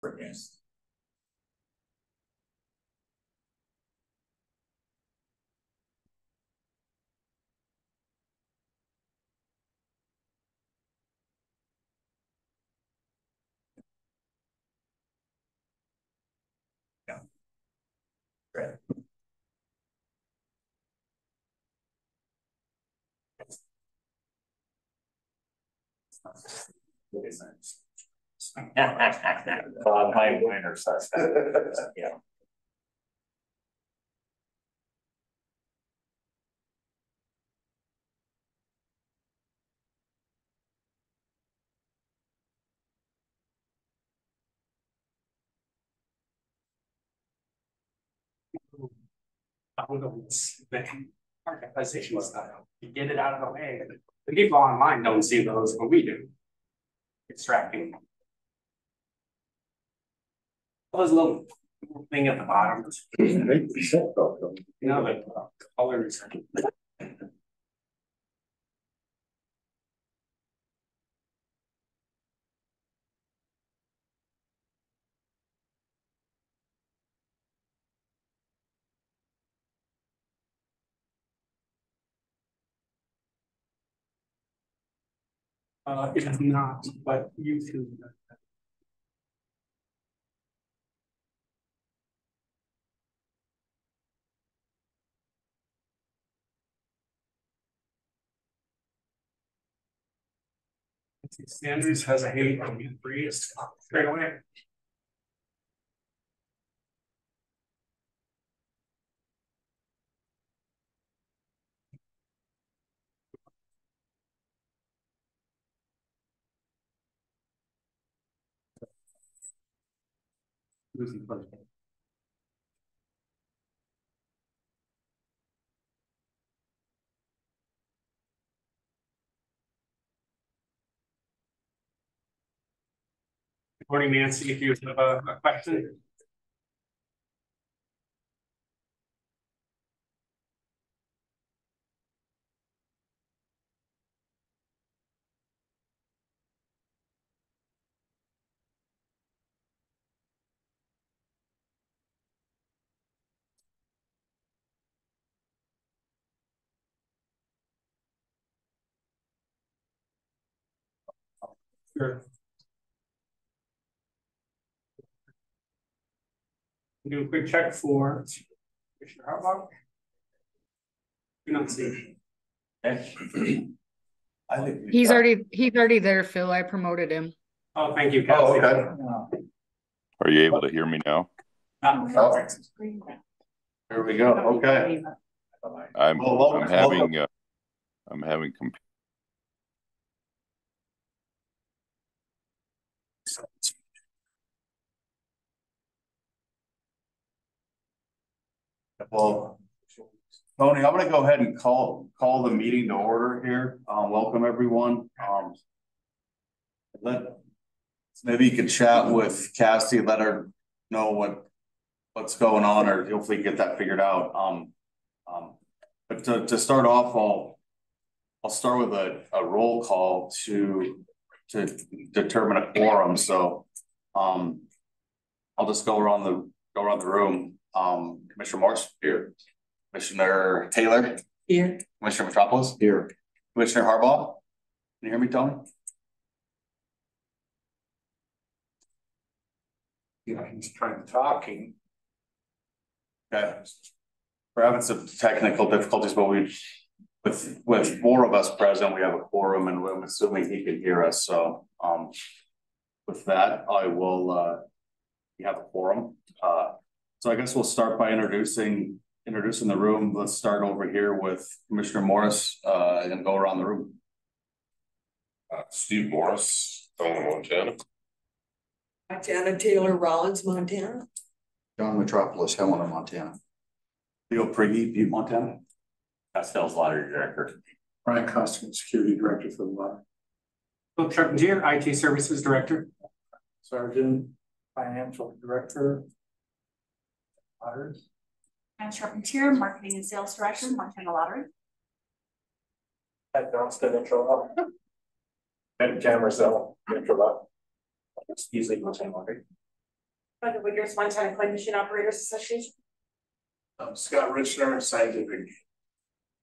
Yes. Yeah. Great. Mine are suspect. Yeah. Organization style. You get it out of the way. The people online don't see those, but we do. Extracting. Those little thing at the bottom. No, the colors. It is not, but YouTube. Sanders has a hate on you free straight away. Losing first. Good morning, Nancy. If you have a question. Sure. Do a quick check for Commissioner Harbaugh. Do not see. I think he's already there, Phil. I promoted him. Oh, thank you, Oh, Kelsey. okay. Are you able to hear me now? Here we go. Okay. I'm having Well, Tony, I'm going to go ahead and call the meeting to order here. Welcome everyone. Maybe you could chat with Cassie, let her know what's going on, or hopefully get that figured out. But to start off, I'll start with a roll call to determine a quorum. So I'll just go around the room. Commissioner Morse here. Commissioner Taylor here. Commissioner Metropolis here. Commissioner Harbaugh. Can you hear me, Tony? Yeah, he's trying to talking. Okay. We're having some technical difficulties, but with four of us present, we have a quorum, and I'm assuming he can hear us. So with that, I will we have a quorum. So I guess we'll start by introducing the room. Let's start over here with Commissioner Morris and go around the room. Steve Morris, Montana. Montana Taylor Rollins, Montana. John Metropolis, Helena, Montana. Leo Prigge, Butte, Montana. Castell's Lottery Director. Brian Costigan, Security Director for the lottery. Phil Charpentier, IT Services Director. Sergeant, Financial Director. Lotteries. I'm Charpentier, Marketing and Sales Director, Montana Lottery. Ed Johnston, Intralot. Ed Camerzell, Intralot. Easily Montana Lottery. For the Wiggers Montana Coin Machine Operators Association. Scott Richner, Scientific.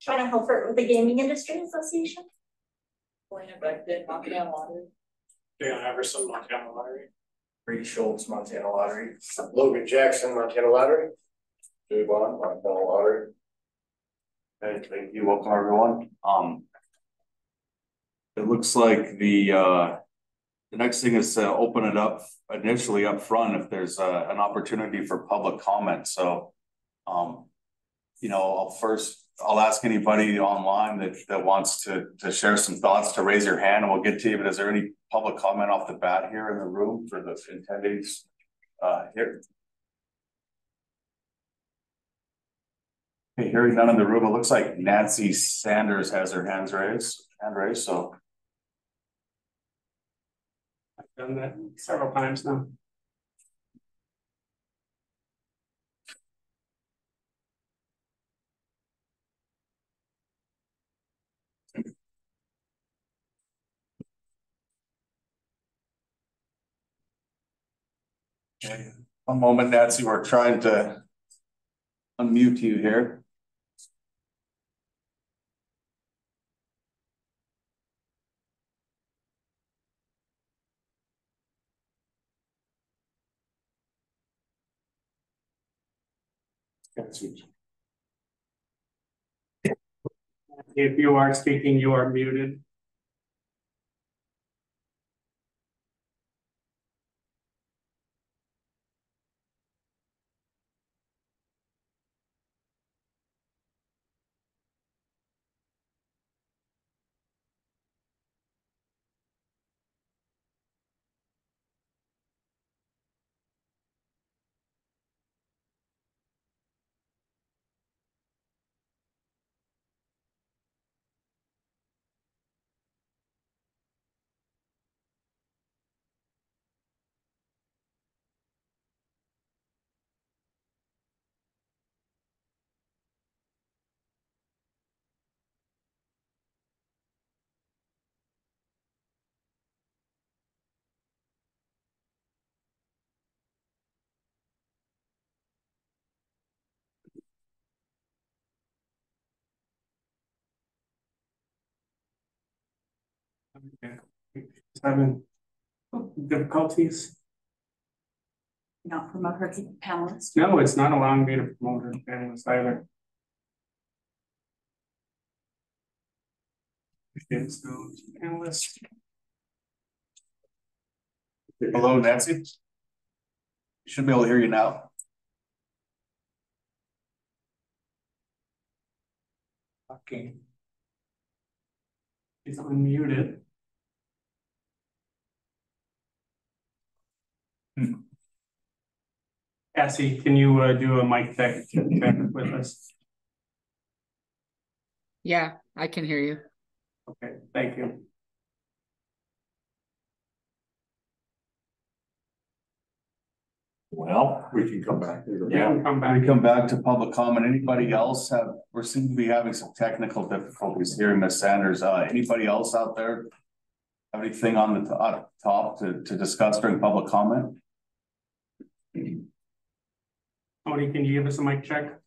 Shauna Helfert with the Gaming Industry Association. Dan Iverson, Montana Lottery. Reed Schultz, Montana Lottery. Logan Jackson, Montana Lottery. Jay Bond, Montana Lottery. Okay, thank you. Welcome, everyone. It looks like the next thing is to open it up initially up front if there's an opportunity for public comment. So, you know, I'll ask anybody online that wants to share some thoughts to raise your hand and we'll get to you. But is there any public comment off the bat here in the room for the attendees here? Okay, hearing none in the room, it looks like Nancy Sanders has her hand raised, so. I've done that several times now. Okay. One moment, Nancy, we're trying to unmute you here. If you are speaking, you are muted. Having difficulties. Not promote her panelist. No, it's not allowing me to promote her panelist either. Okay, so panelist. Hello, Nancy. You should be able to hear you now. Okay. It's unmuted. Cassie, can you do a mic check with us? Yeah, I can hear you. Okay, thank you. Well, We can come back. Yeah, we'll come back. we come back to public comment. Anybody else we seem to be having some technical difficulties hearing Ms. Sanders. Anybody else out there have anything on the top to discuss during public comment? Tony, can you give us a mic check?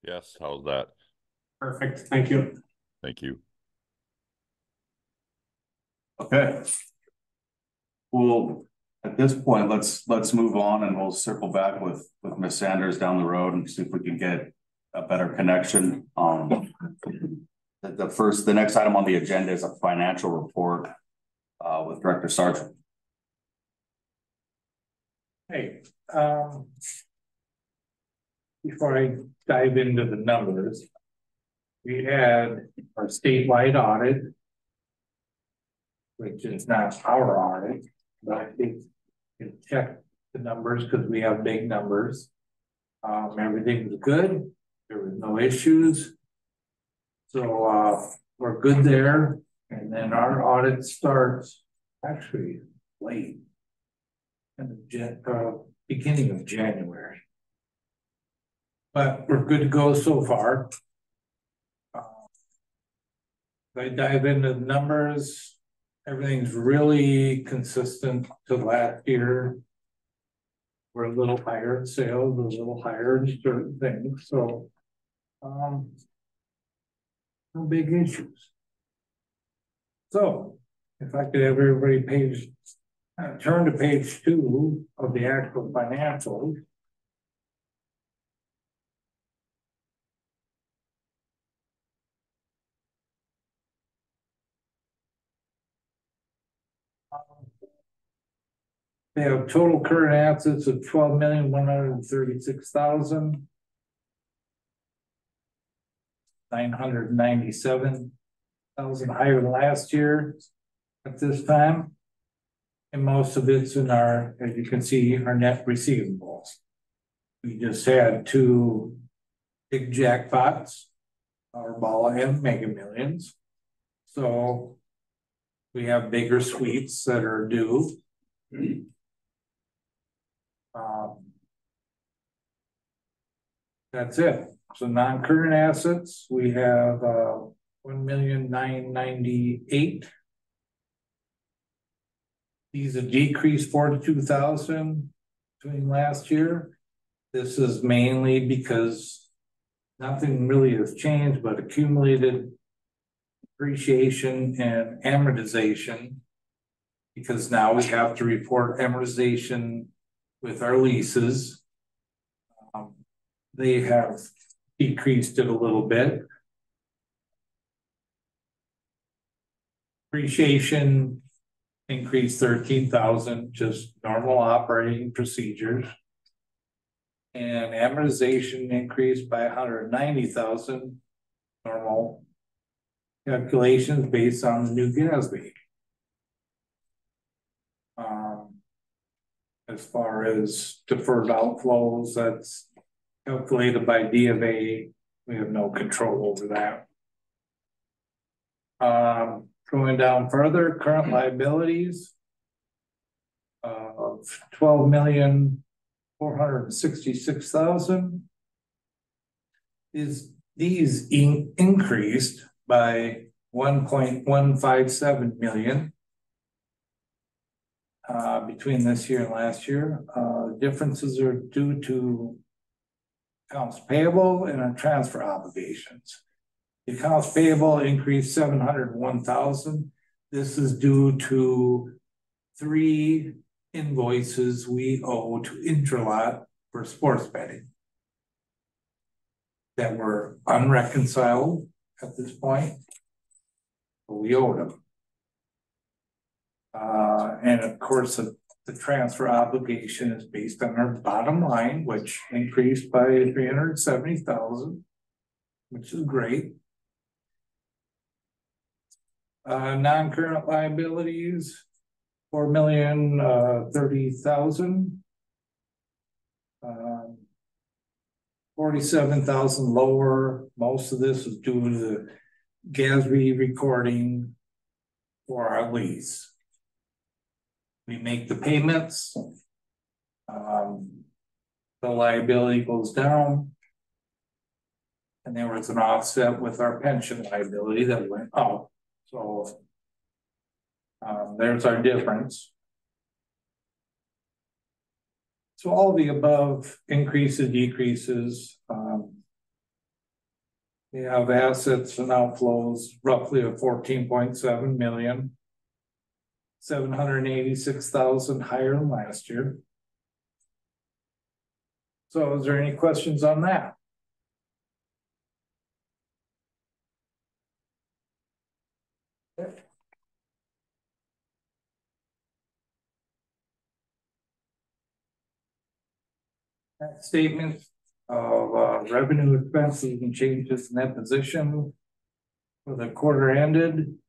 Yes, how's that? Perfect, thank you. Thank you. Okay. Well, at this point, let's move on and we'll circle back with Ms. Sanders down the road and see if we can get a better connection. The next item on the agenda is a financial report with Director Sargent. Hey, before I dive into the numbers, we had our statewide audit, which is not our audit, but I think you can check the numbers because we have big numbers. Everything was good. There was no issues. So we're good there. And then our audit starts actually late in the beginning of January. But we're good to go so far. If I dive into the numbers, everything's really consistent to last year. We're a little higher in sales, a little higher in certain things, so no big issues. So if I could have everybody turn to page 2 of the actual financials. They have total current assets of 12,136,997,000 higher than last year at this time. And most of it's in our, as you can see, our net receivables. We just had 2 big jackpots, Powerball and Mega Millions. So we have bigger sweeps that are due. That's it. So non-current assets, we have 1,998,000. These have decreased 42,000 between last year. This is mainly because nothing really has changed, but accumulated depreciation and amortization. Because now we have to report amortization with our leases. They have decreased it a little bit. Depreciation increased 13,000, just normal operating procedures. And amortization increased by 190,000, normal calculations based on the new GASB. As far as deferred outflows, that's calculated by D of A. We have no control over that. Going down further, current liabilities of 12,466,000 these increased by 1.157 million. Between this year and last year. Differences are due to accounts payable and our transfer obligations. The accounts payable increased 701,000. This is due to 3 invoices we owe to Intralot for sports betting that were unreconciled at this point, but we owed them. And of course, the transfer obligation is based on our bottom line, which increased by 370,000, which is great. Non-current liabilities, 4,030,000. 47,000 lower. Most of this is due to the GASB recording for our lease. We make the payments. The liability goes down. And there was an offset with our pension liability that went up. So there's our difference. So all the above increases, decreases. We have assets and outflows roughly of 14.7 million. 786,000 higher than last year. So is there any questions on that? Statement of revenue, expenses, and changes in that position for the quarter ended.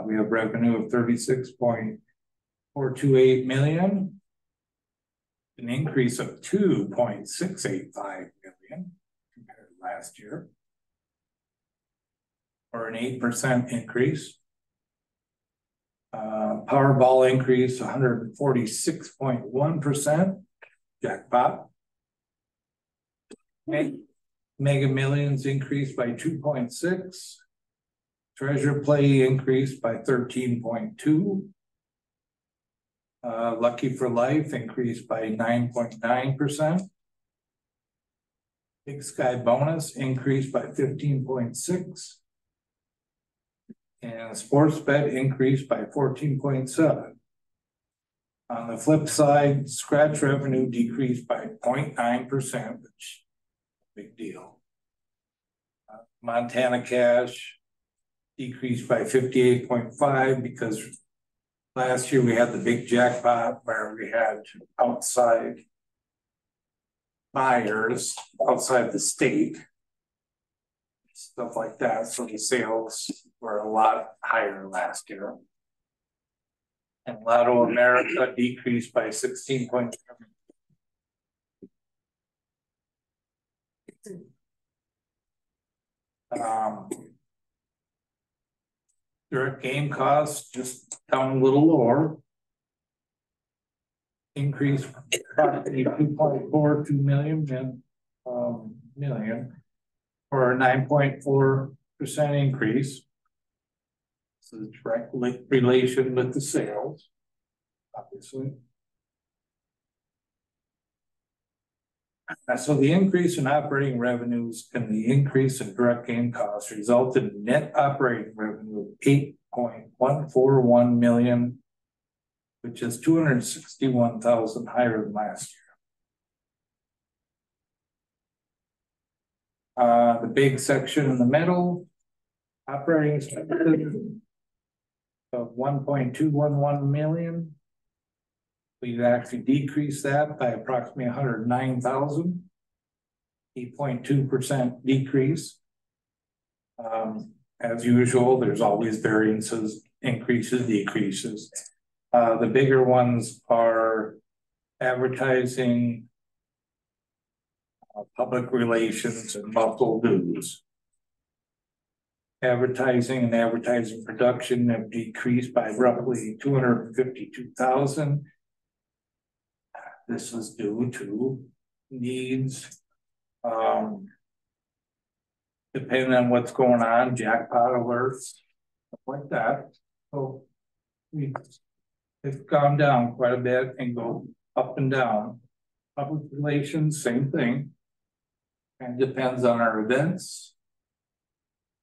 We have revenue of 36.428 million, an increase of 2.685 million compared to last year, or an 8% increase. Powerball increase 146.1%, jackpot. Mega Millions increased by 2.6. Treasure play increased by 13.2. Lucky for Life increased by 9.9%. Big Sky bonus increased by 15.6. And sports bet increased by 14.7. On the flip side, scratch revenue decreased by 0.9%, which big deal. Montana cash decreased by 58.5 because last year we had the big jackpot where we had outside buyers outside the state, stuff like that. So the sales were a lot higher last year. And Lotto America decreased by 16.7. Direct game costs just down a little lower. Increase approximately 2.42 million for a 9.4% increase. So the direct relation with the sales, obviously. So the increase in operating revenues and the increase in direct game costs resulted in net operating revenue of $8.141 million, which is $261,000 higher than last year. The big section in the middle, operating expenses of $1.211 million. We've actually decreased that by approximately $109,000, 8.2% decrease. As usual, there's always variances, increases, decreases. The bigger ones are advertising, public relations, and muscle dues. Advertising and advertising production have decreased by roughly $252,000. This is due to needs, depending on what's going on, jackpot alerts, stuff like that. So it's gone down quite a bit and go up and down. Public relations, same thing. And depends on our events,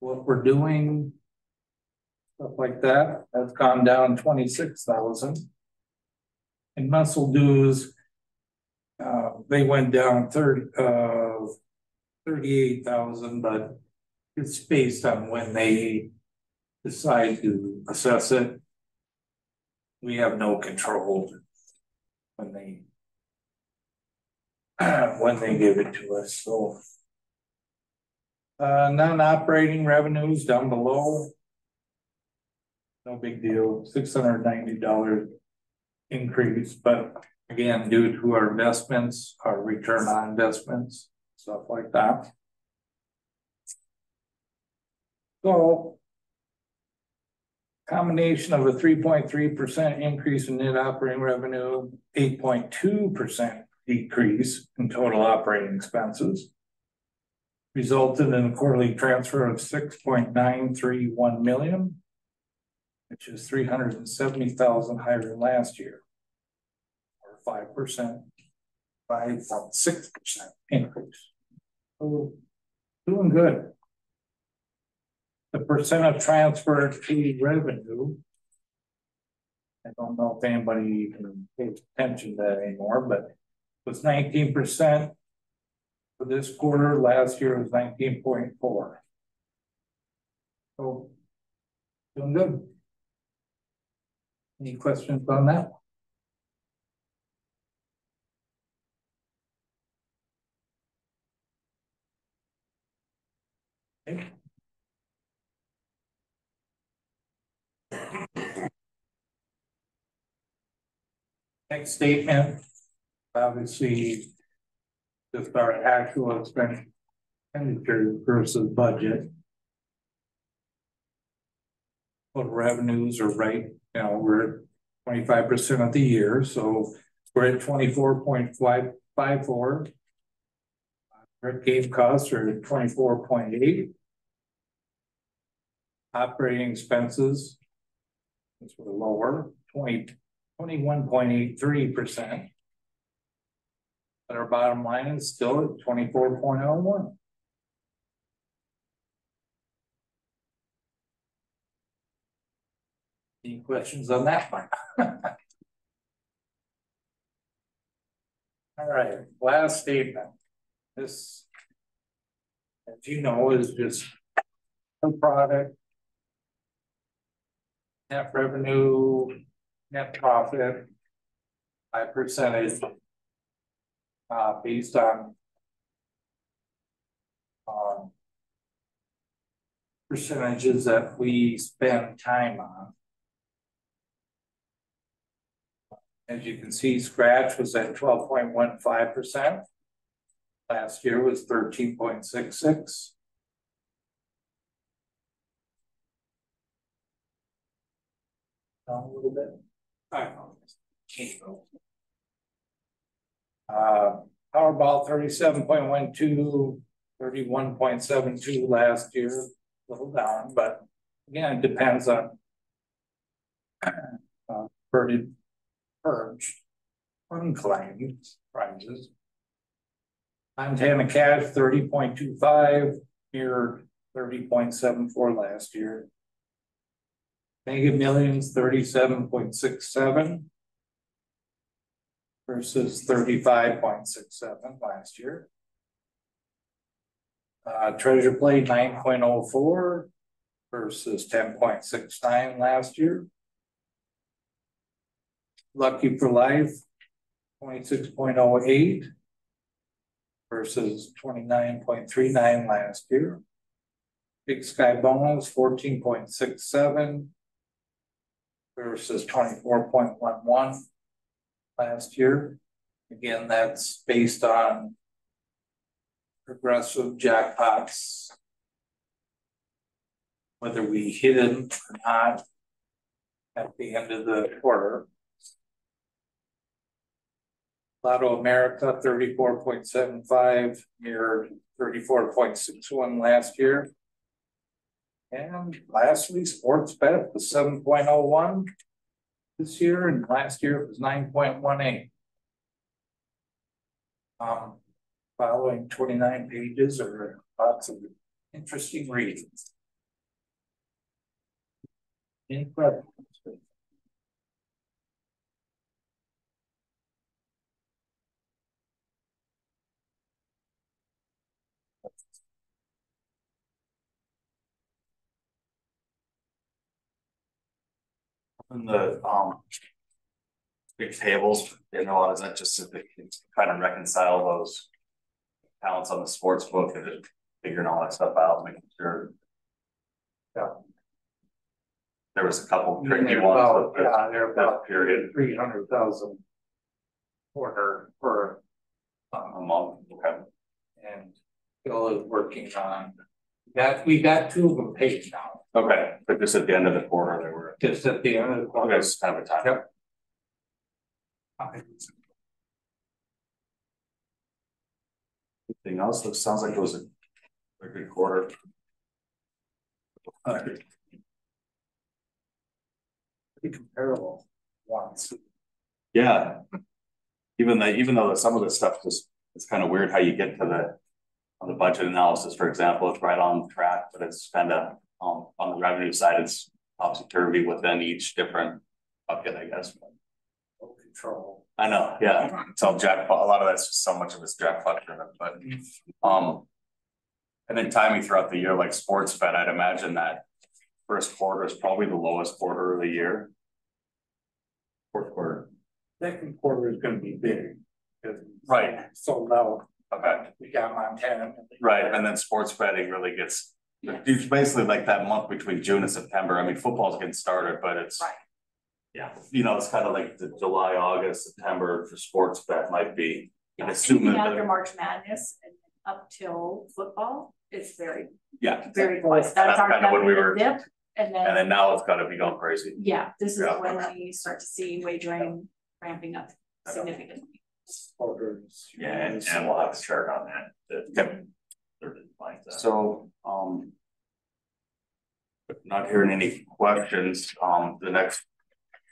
what we're doing, stuff like that. That's gone down 26,000. And muscle dues, they went down 38,000, but it's based on when they decide to assess it. We have no control when they give it to us. So non-operating revenues down below, no big deal, $690 increase, but again, due to our investments, our return on investments, stuff like that. So, combination of a 3.3% increase in net operating revenue, 8.2% decrease in total operating expenses, resulted in a quarterly transfer of $6.931 million, which is $370,000 higher than last year. 5%, 5.6% increase. So doing good. The percent of transfer to revenue, I don't know if anybody can pay attention to that anymore, but it was 19% for this quarter. Last year was 19.4. So doing good. Any questions on that? Next statement, obviously, just our actual expenditure versus budget. Total revenues are right, we're at 25% of the year, so we're at 24.554. Direct game costs are at 24.8. Operating expenses, which were lower, 21.83%. But our bottom line is still at 24.01. Any questions on that one? All right, last statement. This, as you know, is just a product, net revenue, net profit by percentage, based on percentages that we spend time on. As you can see, scratch was at 12.15%. Last year was 13.66. Down a little bit. Powerball 37.12, 31.72 last year, a little down, but again, it depends on purged unclaimed prizes. Montana cash 30.25, mirrored 30.74 last year. Mega Millions 37.67 versus 35.67 last year. Treasure Play 9.04 versus 10.69 last year. Lucky for Life 26.08 versus 29.39 last year. Big Sky Bonus 14.67 versus 24.11 last year. Again, that's based on progressive jackpots, whether we hit them or not at the end of the quarter. Lotto America 34.75, mirrored 34.61 last year. And lastly, sports bet was 7.01 this year, and last year it was 9.18. Following 29 pages are lots of interesting readings. Any questions? And the big tables, you know, is that just so they can kind of reconcile those counts on the sports book and just figuring all that stuff out, making sure. Yeah. There was a couple tricky ones. Yeah, they're about period 300,000 quarter per a month. Okay. And Bill is working on that. We got 2 of them paid now. Okay, but just at the end of the quarter, they were just at the end of the quarter. Okay, it's kind of a time. Yep. Anything else? It sounds like it was a good quarter. Pretty comparable ones. Yeah. Even though some of the stuff just, it's kind of weird how you get to on the budget analysis, for example, it's right on track, but it's kind of on the revenue side, it's topsy-turvy within each different bucket, I guess. No control. I know, yeah. It's all jackpot. A lot of that's just so much of it's jackpot driven, but and then timing throughout the year, like sports bet, I'd imagine that first quarter is probably the lowest quarter of the year. Fourth quarter. Second quarter is going to be big. Right. Sold out. Okay. We got Montana. Right, and then sports betting really gets, it's basically like that month between June and September. I mean, football's getting started, but it's, Right. Yeah, you know, it's kind of like the July, August, September for sports bet might be. Yeah, Assuming anything after that, March Madness and up till football, it's very quiet. That's That's our kind of when we were, dip, and then now it's gotta be going crazy. yeah, this is Yeah. when we start to see wagering ramping up significantly. Yeah, and we'll have a chart on that. So, If not hearing any questions, the next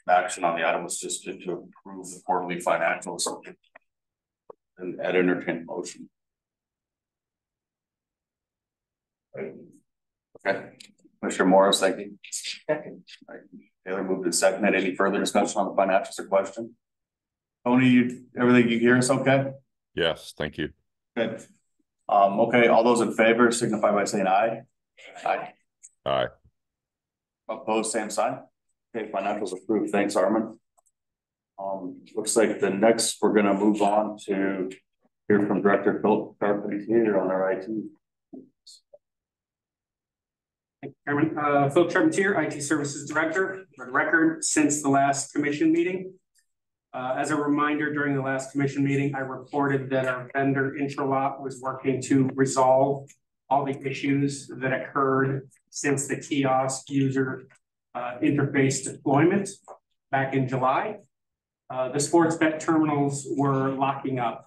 action on the item was just to approve the quarterly financials. And I'd entertain motion. Okay, Commissioner Morris, thank you. Second. Taylor moved to second. Any further discussion on the financials or question? Tony, everything you hear us okay? Yes, thank you. Good. Okay, all those in favor signify by saying aye. Aye. Aye. Opposed, same sign. Okay, financials approved. Thanks, Armin. Looks like the next we're gonna move on to hear from Director Phil Charpentier on our IT. Thank you, Chairman. Phil Charpentier, IT Services Director. For the record, since the last commission meeting. As a reminder, during the last commission meeting, I reported that our vendor Intralot was working to resolve all the issues that occurred since the kiosk user interface deployment back in July. The sports bet terminals were locking up.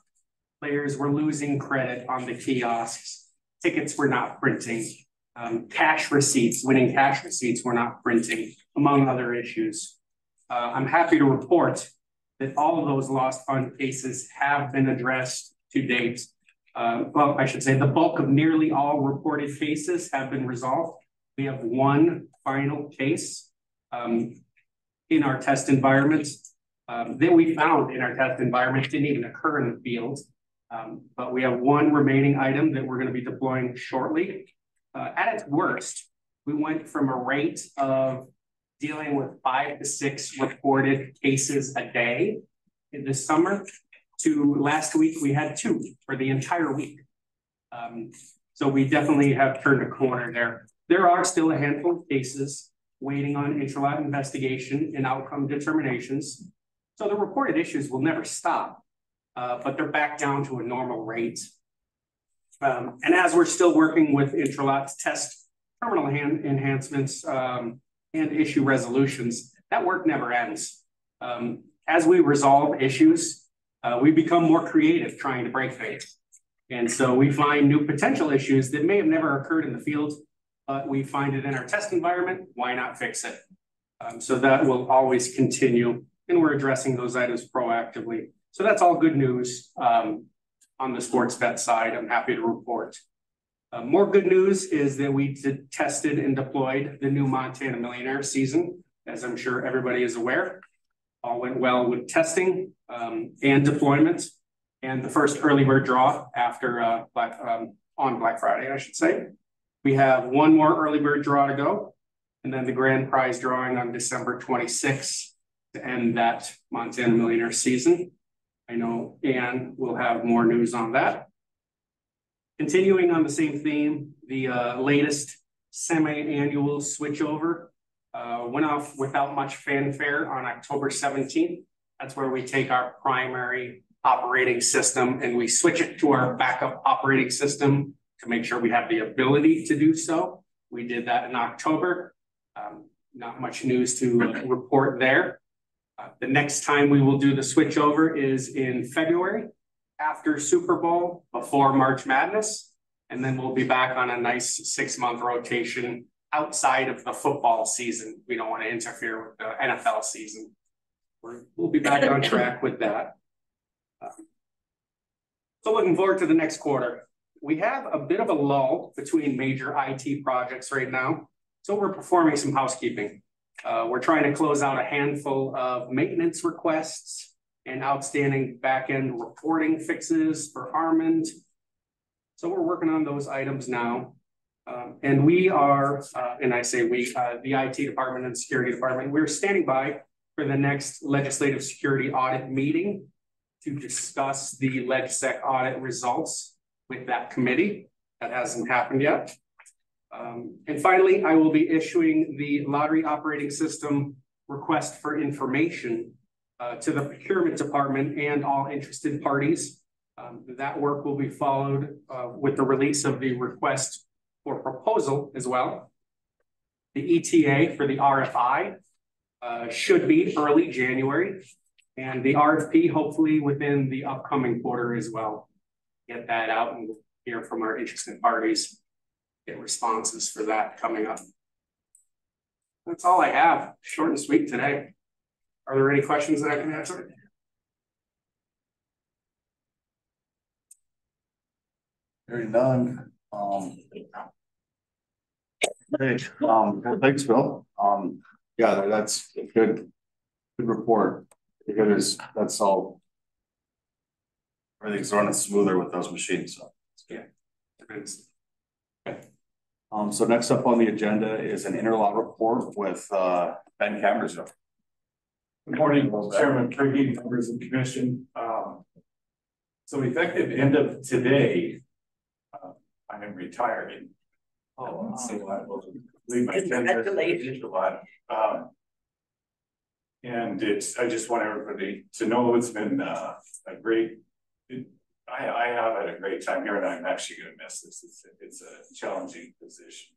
Players were losing credit on the kiosks. Tickets were not printing. Cash receipts, winning cash receipts were not printing, among other issues. I'm happy to report that all of those lost fund cases have been addressed to date. Well, I should say the bulk of nearly all reported cases have been resolved. We have one final case in our test environment that we found in our test environment, didn't even occur in the field. But we have one remaining item that we're going to be deploying shortly. At its worst, we went from a rate of dealing with 5 to 6 reported cases a day in this summer to last week we had 2 for the entire week. So we definitely have turned a corner there. There are still a handful of cases waiting on Intralot investigation and outcome determinations. So the reported issues will never stop, but they're back down to a normal rate. And as we're still working with Intralot to test terminal enhancements and issue resolutions, that work never ends. As we resolve issues, we become more creative trying to break things. And so we find new potential issues that may have never occurred in the field, but we find it in our test environment. Why not fix it? So that will always continue, and we're addressing those items proactively. So that's all good news on the sports bet side. I'm happy to report. More good news is that we tested and deployed the new Montana Millionaire season, as I'm sure everybody is aware. All went well with testing and deployment, and the first early bird draw after on Black Friday, I should say. We have one more early bird draw to go, and then the grand prize drawing on December 26th to end that Montana Millionaire season. I know Ann will have more news on that. Continuing on the same theme, the latest semi-annual switchover went off without much fanfare on October 17th. That's where we take our primary operating system and we switch it to our backup operating system to make sure we have the ability to do so. We did that in October. Not much news to report there. The next time we will do the switchover is in February, after Super Bowl, before March Madness, and then we'll be back on a nice 6-month rotation outside of the football season. We don't want to interfere with the NFL season. We'll be back on track with that. So looking forward to the next quarter. We have a bit of a lull between major IT projects right now, so we're performing some housekeeping. We're trying to close out a handful of maintenance requests and outstanding back-end reporting fixes for Armand. So we're working on those items now. And we are, and I say we, the IT department and security department, we're standing by for the next legislative security audit meeting to discuss the LegSec audit results with that committee. That hasn't happened yet. And finally, I will be issuing the lottery operating system request for information to the procurement department and all interested parties. That work will be followed with the release of the request for proposal as well. The ETA for the RFI should be early January, and the RFP hopefully within the upcoming quarter as well. Get that out and hear from our interested parties. Get responses for that coming up. That's all I have. Short and sweet today. Are there any questions that I can answer? Hearing none, hey, thanks, Bill. Yeah, that's a good report. Because that's all. Everything's running smoother with those machines, so. Yeah. Okay. So next up on the agenda is an Intralot report with Ben Cameron. Good morning, Chairman Kirby, members of the commission. So effective end of today, I am retiring. Oh, so I will leave my tenure and I just want everybody to know it's been a great. I have had a great time here, and I'm actually going to miss this. It's a challenging position.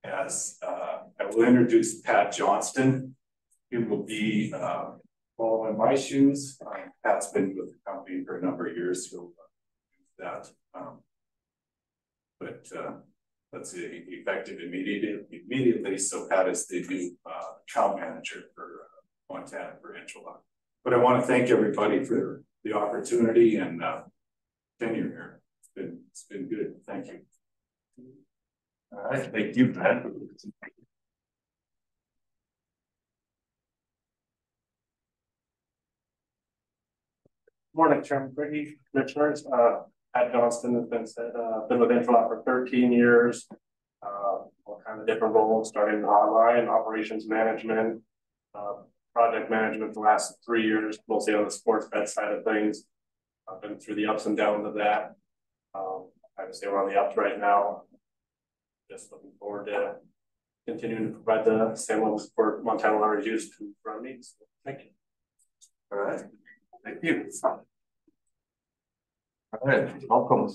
I will introduce Pat Johnston. He will be following my shoes. Pat's been with the company for a number of years. He'll do that. That's effective immediately. So Pat is the new account manager for Montana for Intralot. But I want to thank everybody for the opportunity and tenure here. It's been good. Thank you. All right, thank you, Pat. Morning, Chairman Brady, Commissioners. Pat Johnston has been with Intralot for 13 years. All kinds of different roles, starting in hotline, operations management, project management the last 3 years, mostly on the sports bet side of things. I've been through the ups and downs of that. I would say we're on the ups right now. Just looking forward to continuing to provide the same level of support Montana Lottery used to for our needs. So, thank you. All right, thank you. All right, welcome.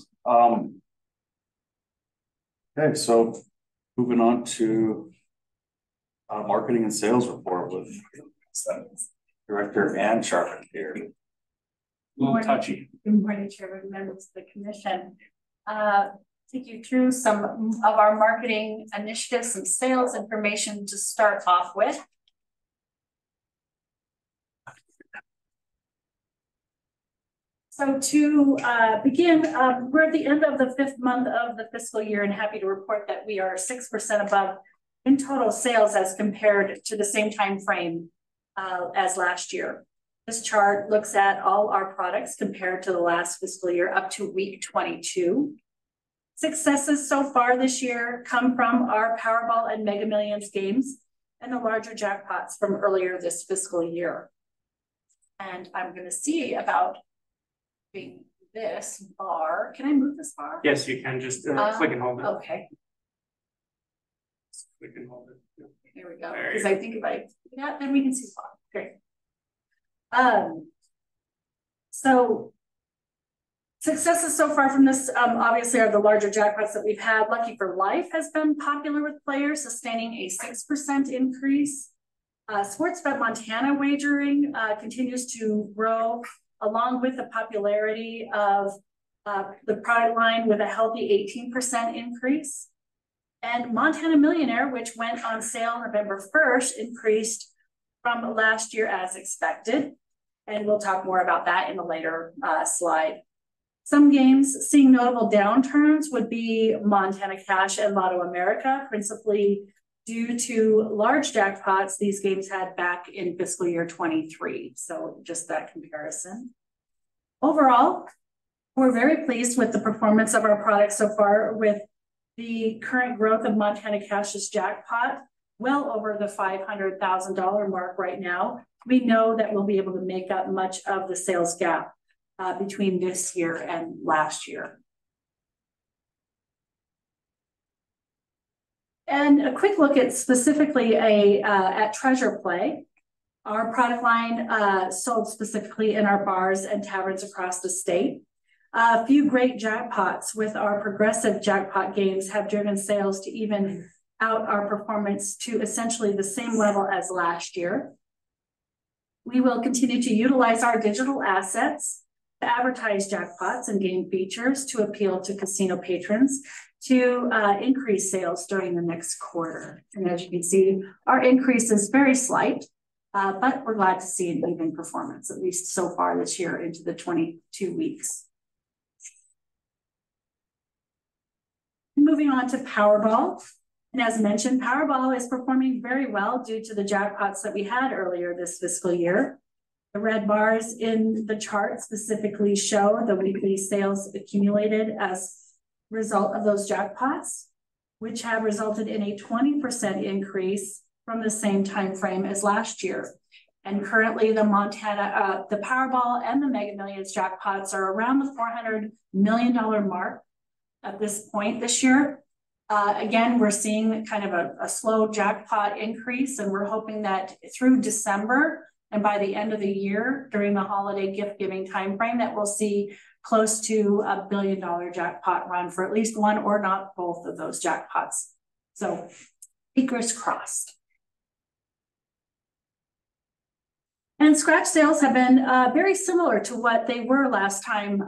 Okay, so moving on to marketing and sales report with Director Ann Sharpen here. A little touchy. Good morning, Chairman, members of the commission. Take you through some of our marketing initiatives, some sales information to start off with. So to begin, we're at the end of the 5th month of the fiscal year and happy to report that we are 6% above in total sales as compared to the same time frame as last year. This chart looks at all our products compared to the last fiscal year up to week 22. Successes so far this year come from our Powerball and Mega Millions games and the larger jackpots from earlier this fiscal year. And I'm going to see about this bar. Can I move this bar? Yes, you can just click and hold it. Okay. Just click and hold it. Yeah. Here we go. Because I think if I do that, then we can see the bar. Great. So successes so far from this obviously are the larger jackpots that we've had. Lucky for Life has been popular with players, sustaining a 6% increase. Sportsbet Montana wagering continues to grow along with the popularity of the product line with a healthy 18% increase. And Montana Millionaire, which went on sale November 1st, increased from last year as expected. And we'll talk more about that in a later slide. Some games seeing notable downturns would be Montana Cash and Lotto America, principally due to large jackpots these games had back in fiscal year 23. So just that comparison. Overall, we're very pleased with the performance of our products so far, with the current growth of Montana Cash's jackpot well over the $500,000 mark right now. We know that we'll be able to make up much of the sales gap between this year and last year. And a quick look at specifically at Treasure Play. Our product line sold specifically in our bars and taverns across the state. A few great jackpots with our progressive jackpot games have driven sales to even out our performance to essentially the same level as last year. We will continue to utilize our digital assets to advertise jackpots and game features to appeal to casino patrons to increase sales during the next quarter. And as you can see, our increase is very slight, but we're glad to see an even performance, at least so far this year into the 22 weeks. Moving on to Powerball. And as mentioned, Powerball is performing very well due to the jackpots that we had earlier this fiscal year. The red bars in the chart specifically show the weekly sales accumulated as a result of those jackpots, which have resulted in a 20% increase from the same time frame as last year. And currently the the Powerball and the Mega Millions jackpots are around the $400 million mark at this point this year. Again, we're seeing kind of a slow jackpot increase, and we're hoping that through December and by the end of the year during the holiday gift giving timeframe that we'll see close to $1 billion jackpot run for at least one or not both of those jackpots. So fingers crossed. And scratch sales have been very similar to what they were last time,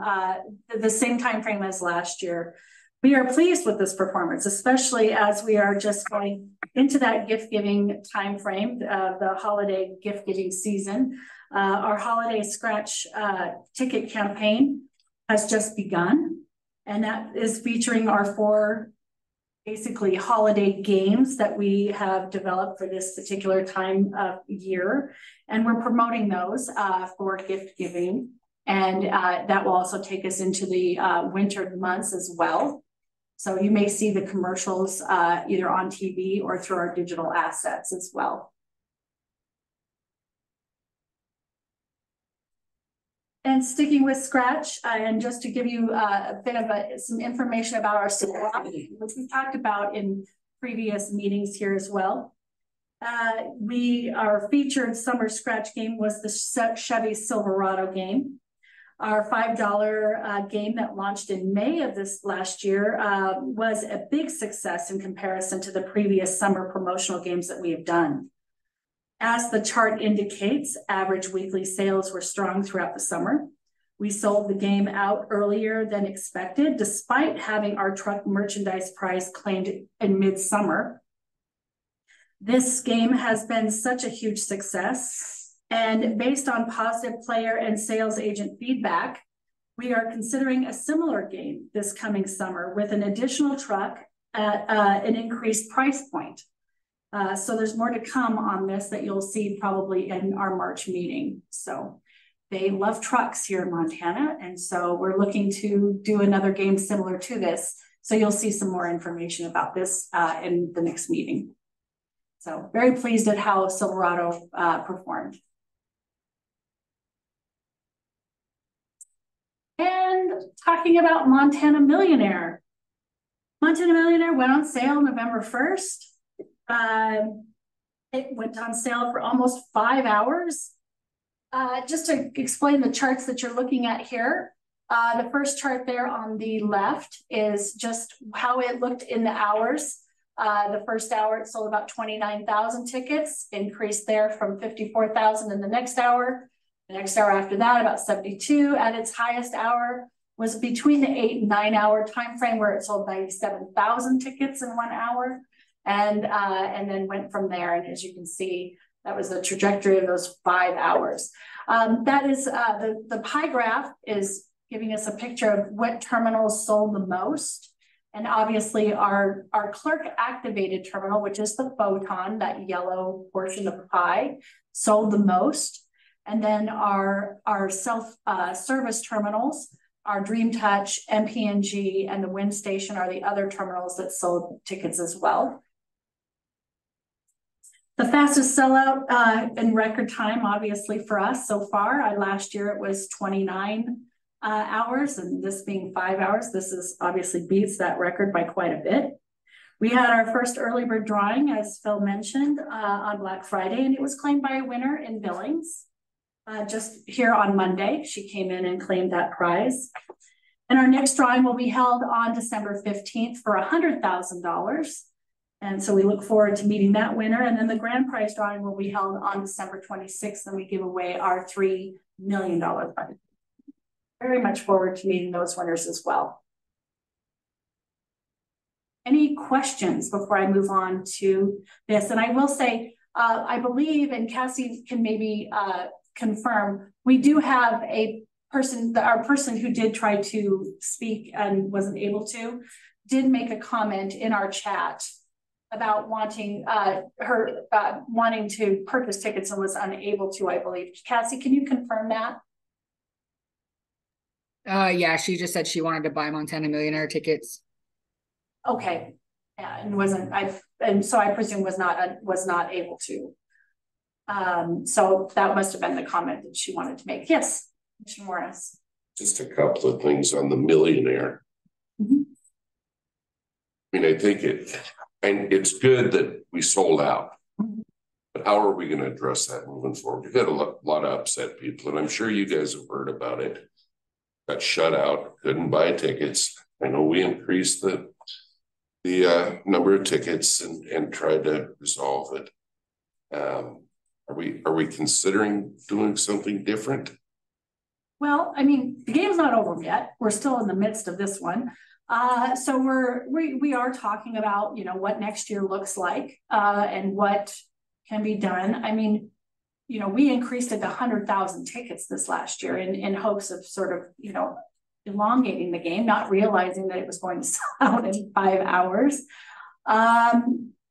the same time frame as last year. We are pleased with this performance, especially as we are just going into that gift giving time frame, the holiday gift giving season. Our holiday scratch ticket campaign has just begun, and that is featuring our 4 basically holiday games that we have developed for this particular time of year. And we're promoting those for gift giving. And that will also take us into the winter months as well. So you may see the commercials either on TV or through our digital assets as well. And sticking with scratch, and just to give you a bit of some information about our Silverado, which we've talked about in previous meetings here as well. Our featured summer scratch game was the Chevy Silverado game. Our $5 game that launched in May of this last year was a big success in comparison to the previous summer promotional games that we have done. As the chart indicates, average weekly sales were strong throughout the summer. We sold the game out earlier than expected, despite having our truck merchandise prize claimed in midsummer. This game has been such a huge success, and based on positive player and sales agent feedback, we are considering a similar game this coming summer with an additional truck at an increased price point. So there's more to come on this that you'll see probably in our March meeting. So they love trucks here in Montana. And so we're looking to do another game similar to this. So you'll see some more information about this in the next meeting. So very pleased at how Silverado performed. And talking about Montana Millionaire. Montana Millionaire went on sale November 1st. It went on sale for almost 5 hours. Just to explain the charts that you're looking at here, the first chart there on the left is just how it looked in the hours. The first hour, it sold about 29,000 tickets, increased there from 54,000 in the next hour. The next hour after that, about 72. At its highest hour was between the 8 and 9 hour time frame where it sold 97,000 tickets in 1 hour. And then went from there. And as you can see, that was the trajectory of those 5 hours. That is the pie graph is giving us a picture of what terminals sold the most. And obviously our clerk activated terminal, which is the photon, that yellow portion of the pie, sold the most. And then our self-service terminals, our Dream Touch, MPNG, and the Wind Station are the other terminals that sold tickets as well. The fastest sellout in record time, obviously for us so far. Last year it was 29 hours, and this being 5 hours, this is obviously beats that record by quite a bit. We had our first early bird drawing, as Phil mentioned, on Black Friday, and it was claimed by a winner in Billings. Just here on Monday, she came in and claimed that prize. And our next drawing will be held on December 15th for $100,000. And so we look forward to meeting that winner. And then the grand prize drawing will be held on December 26th, and we give away our $3 million prize. Very much forward to meeting those winners as well. Any questions before I move on to this? And I will say, I believe, and Cassie can maybe confirm, we do have a person, our person who did try to speak and wasn't able to, did make a comment in our chat about wanting wanting to purchase tickets and was unable to, I believe. Cassie, can you confirm that? Yeah, she just said she wanted to buy Montana Millionaire tickets. Okay, yeah, and wasn't, and so I presume was not able to. So that must have been the comment that she wanted to make. Yes, Commissioner Morris. Just a couple of things on the Millionaire. Mm-hmm. I mean, I think it's good that we sold out, but how are we going to address that moving forward? We've got a lot of upset people, and I'm sure you guys have heard about it. Got shut out, couldn't buy tickets. I know we increased the number of tickets and tried to resolve it. Are we considering doing something different? Well, I mean, the game's not over yet. We're still in the midst of this one. So we are talking about, you know, what next year looks like and what can be done. I mean, you know, we increased it to 100,000 tickets this last year in hopes of sort of, you know, elongating the game, not realizing that it was going to sell out in 5 hours.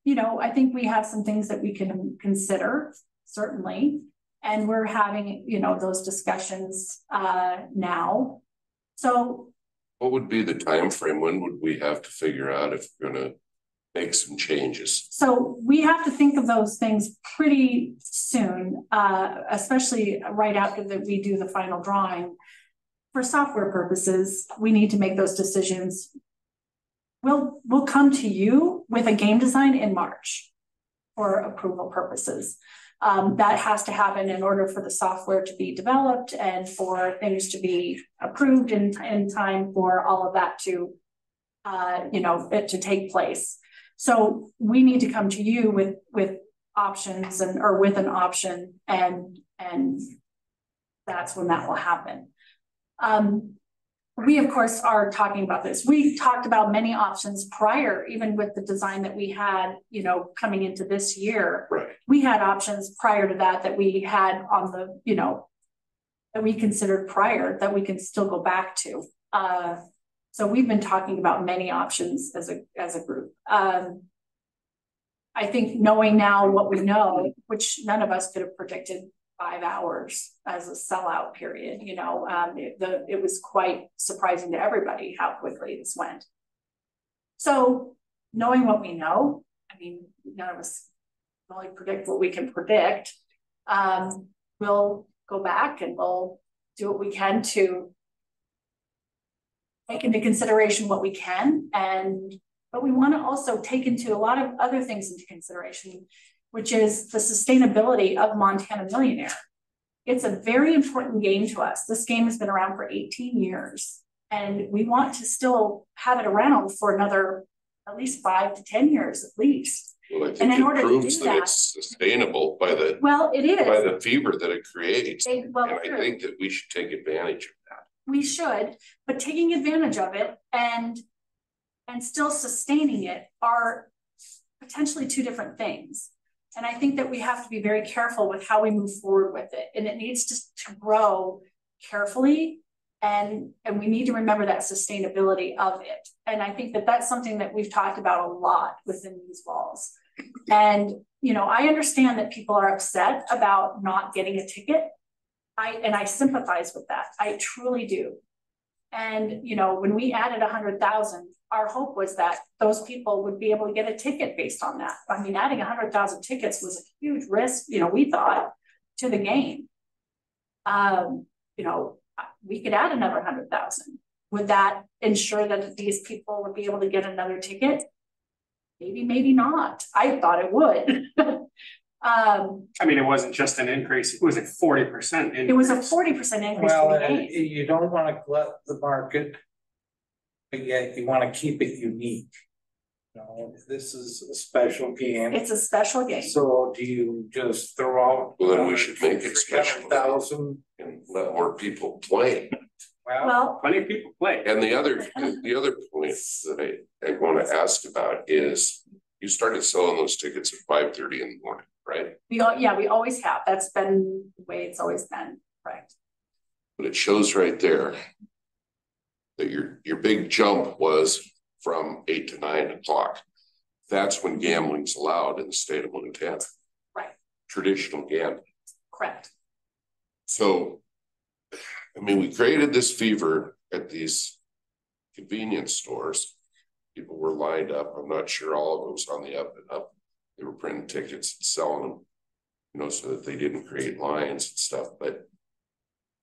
You know, I think we have some things that we can consider, certainly. And we're having, you know, those discussions now. So what would be the time frame? When would we have to figure out if we're going to make some changes? So we have to think of those things pretty soon, especially right after that we do the final drawing. For software purposes, we need to make those decisions. We'll come to you with a game design in March for approval purposes. That has to happen in order for the software to be developed and for things to be approved in time for all of that to, you know, to take place. So we need to come to you with options or with an option, and that's when that will happen. We of course are talking about this. We talked about many options prior, even with the design that we had, you know, coming into this year. Right. We had options prior to that we had on the, you know, that we considered prior that we can still go back to. So we've been talking about many options as a group. I think knowing now what we know, which none of us could have predicted 5 hours as a sellout period, you know, it was quite surprising to everybody how quickly this went. So knowing what we know, I mean, none of us can only predict what we can predict. We'll go back and we'll do what we can to take into consideration what we can, but we want to also take into a lot of other things into consideration, which is the sustainability of Montana Millionaire. It's a very important game to us. This game has been around for 18 years, and we want to still have it around for another at least 5 to 10 years at least. Well, I think it proves that it's sustainable by the by the fever that it creates. And I think that we should take advantage of that. We should, but taking advantage of it and still sustaining it are potentially two different things. And I think that we have to be very careful with how we move forward with it. And it needs to grow carefully. And we need to remember that sustainability of it. And I think that that's something that we've talked about a lot within these walls. And, you know, I understand that people are upset about not getting a ticket. I sympathize with that. I truly do. And, you know, when we added 100,000, our hope was that those people would be able to get a ticket based on that. I mean, adding 100,000 tickets was a huge risk, you know, we thought, to the game. You know, we could add another 100,000. Would that ensure that these people would be able to get another ticket? Maybe, maybe not. I thought it would. I mean, it wasn't just an increase, it was a 40% increase. It was a 40% increase. Well, you don't want to glut the market, but yet you want to keep it unique. You know, this is a special game. It's a special game. So do you just throw out? Well, then we should make it special 1,000 and let more people play. Well, plenty of people play. And the other point that I want to ask about is you started selling those tickets at 5:30 in the morning, right? we always have. That's been the way it's always been, correct? But it shows right there that your big jump was from 8 to 9 o'clock. That's when gambling's allowed in the state of Montana. Right. Traditional gambling. Correct. So, I mean, we created this fever at these convenience stores. People were lined up. I'm not sure all of it was on the up and up. They were printing tickets and selling them, you know, so that they didn't create lines and stuff. But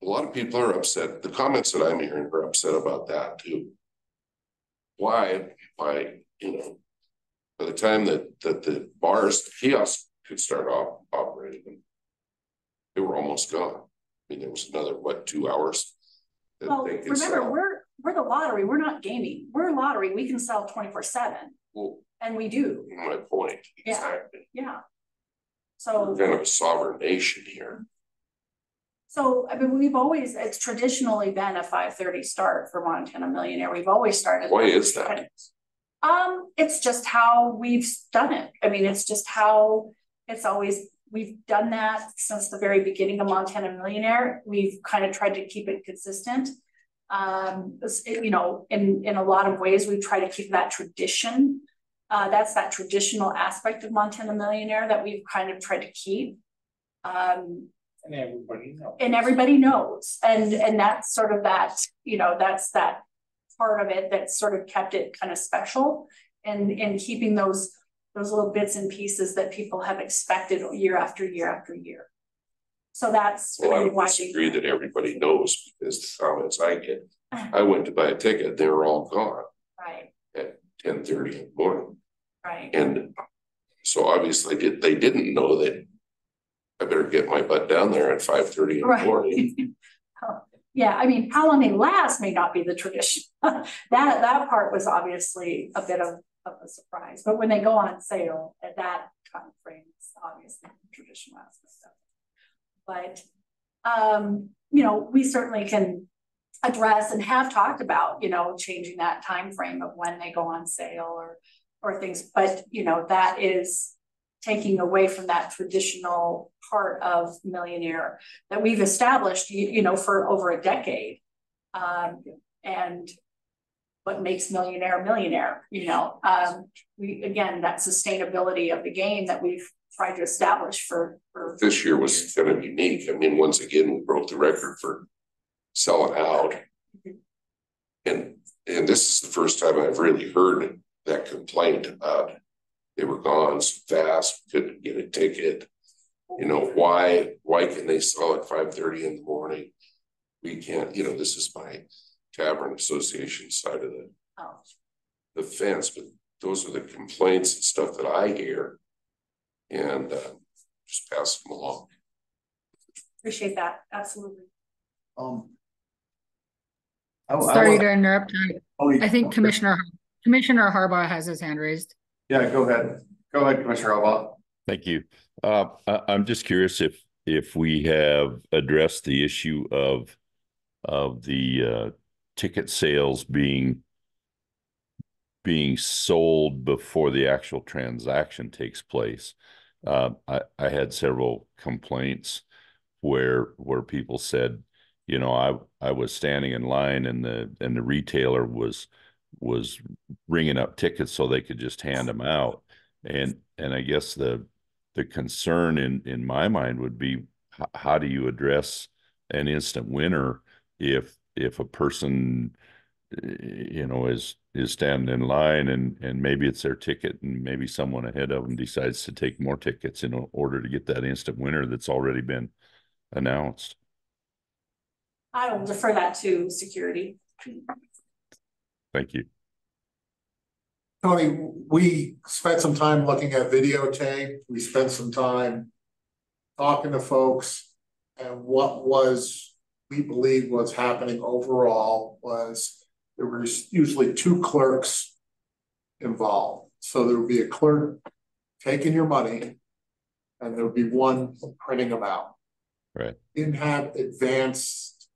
a lot of people are upset. The comments that I'm hearing are upset about that too. Why, you know, by the time that the bars, the kiosks could start operating, they were almost gone. I mean, there was another, 2 hours? Well, remember, we're the lottery. We're not gaming. We're a lottery. We can sell 24/7. Well, and we do. My point. Yeah. Exactly. Yeah. So we're kind of a sovereign nation here. So, I mean, it's traditionally been a 5:30 start for Montana Millionaire. We've always started. Why is that? It's just how we've done it. I mean, it's just how it's always, we've done that since the very beginning of Montana Millionaire. We've kind of tried to keep it consistent. You know, in a lot of ways, we try to keep that tradition. That's that traditional aspect of Montana Millionaire that we've kind of tried to keep. And everybody knows. And everybody knows. And that's sort of that, you know, that's that part of it that sort of kept it kind of special and keeping those little bits and pieces that people have expected year after year after year. So that's well, I would disagree that everybody knows, because the comments I get, I went to buy a ticket, they were all gone. Right. At 10:30 in the morning. Right. And so obviously they didn't know that I better get my butt down there at 5:30 in the morning. Yeah, I mean, how long they last may not be the tradition. that part was obviously a bit of a surprise, but when they go on sale at that time frame, it's obviously the traditional aspect of it. But you know, we certainly can address and have talked about, you know, changing that time frame of when they go on sale or things, but you know, that is taking away from that traditional part of Millionaire that we've established, you know, for over a decade. And what makes Millionaire, you know, again, that sustainability of the game that we've tried to establish for this year was kind of unique. I mean, once again, we broke the record for selling out. And this is the first time I've really heard that complaint about they were gone so fast, couldn't get a ticket. You know, why can they sell at 5:30 in the morning? We can't, you know, this is my Tavern Association side of the fence, but those are the complaints and stuff that I hear, and just pass them along. Appreciate that, absolutely. Sorry to interrupt. I think Commissioner Harbaugh has his hand raised. Yeah, go ahead. Go ahead, Commissioner Harbaugh. Thank you. I'm just curious if we have addressed the issue of the ticket sales being sold before the actual transaction takes place. I had several complaints where people said, you know, I was standing in line and the retailer was ringing up tickets so they could just hand them out. And I guess the concern in my mind would be, how do you address an instant winner if a person, you know, is standing in line and maybe it's their ticket and maybe someone ahead of them decides to take more tickets in order to get that instant winner that's already been announced? I will defer that to security. Thank you. Tony, we spent some time looking at videotape. We spent some time talking to folks, and what we believe was happening overall was there were usually two clerks involved. So there would be a clerk taking your money, and there would be one printing them out. Right. Didn't have advanced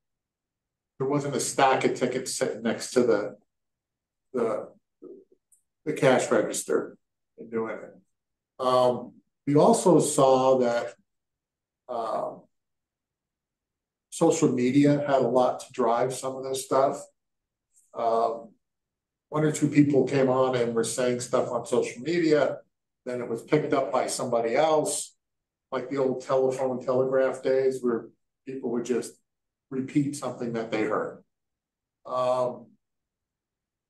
there wasn't a stack of tickets sitting next to the cash register and doing it. We also saw that social media had a lot to drive some of this stuff. One or two people came on and were saying stuff on social media, then it was picked up by somebody else, like the old telephone telegraph days where people would just repeat something that they heard. I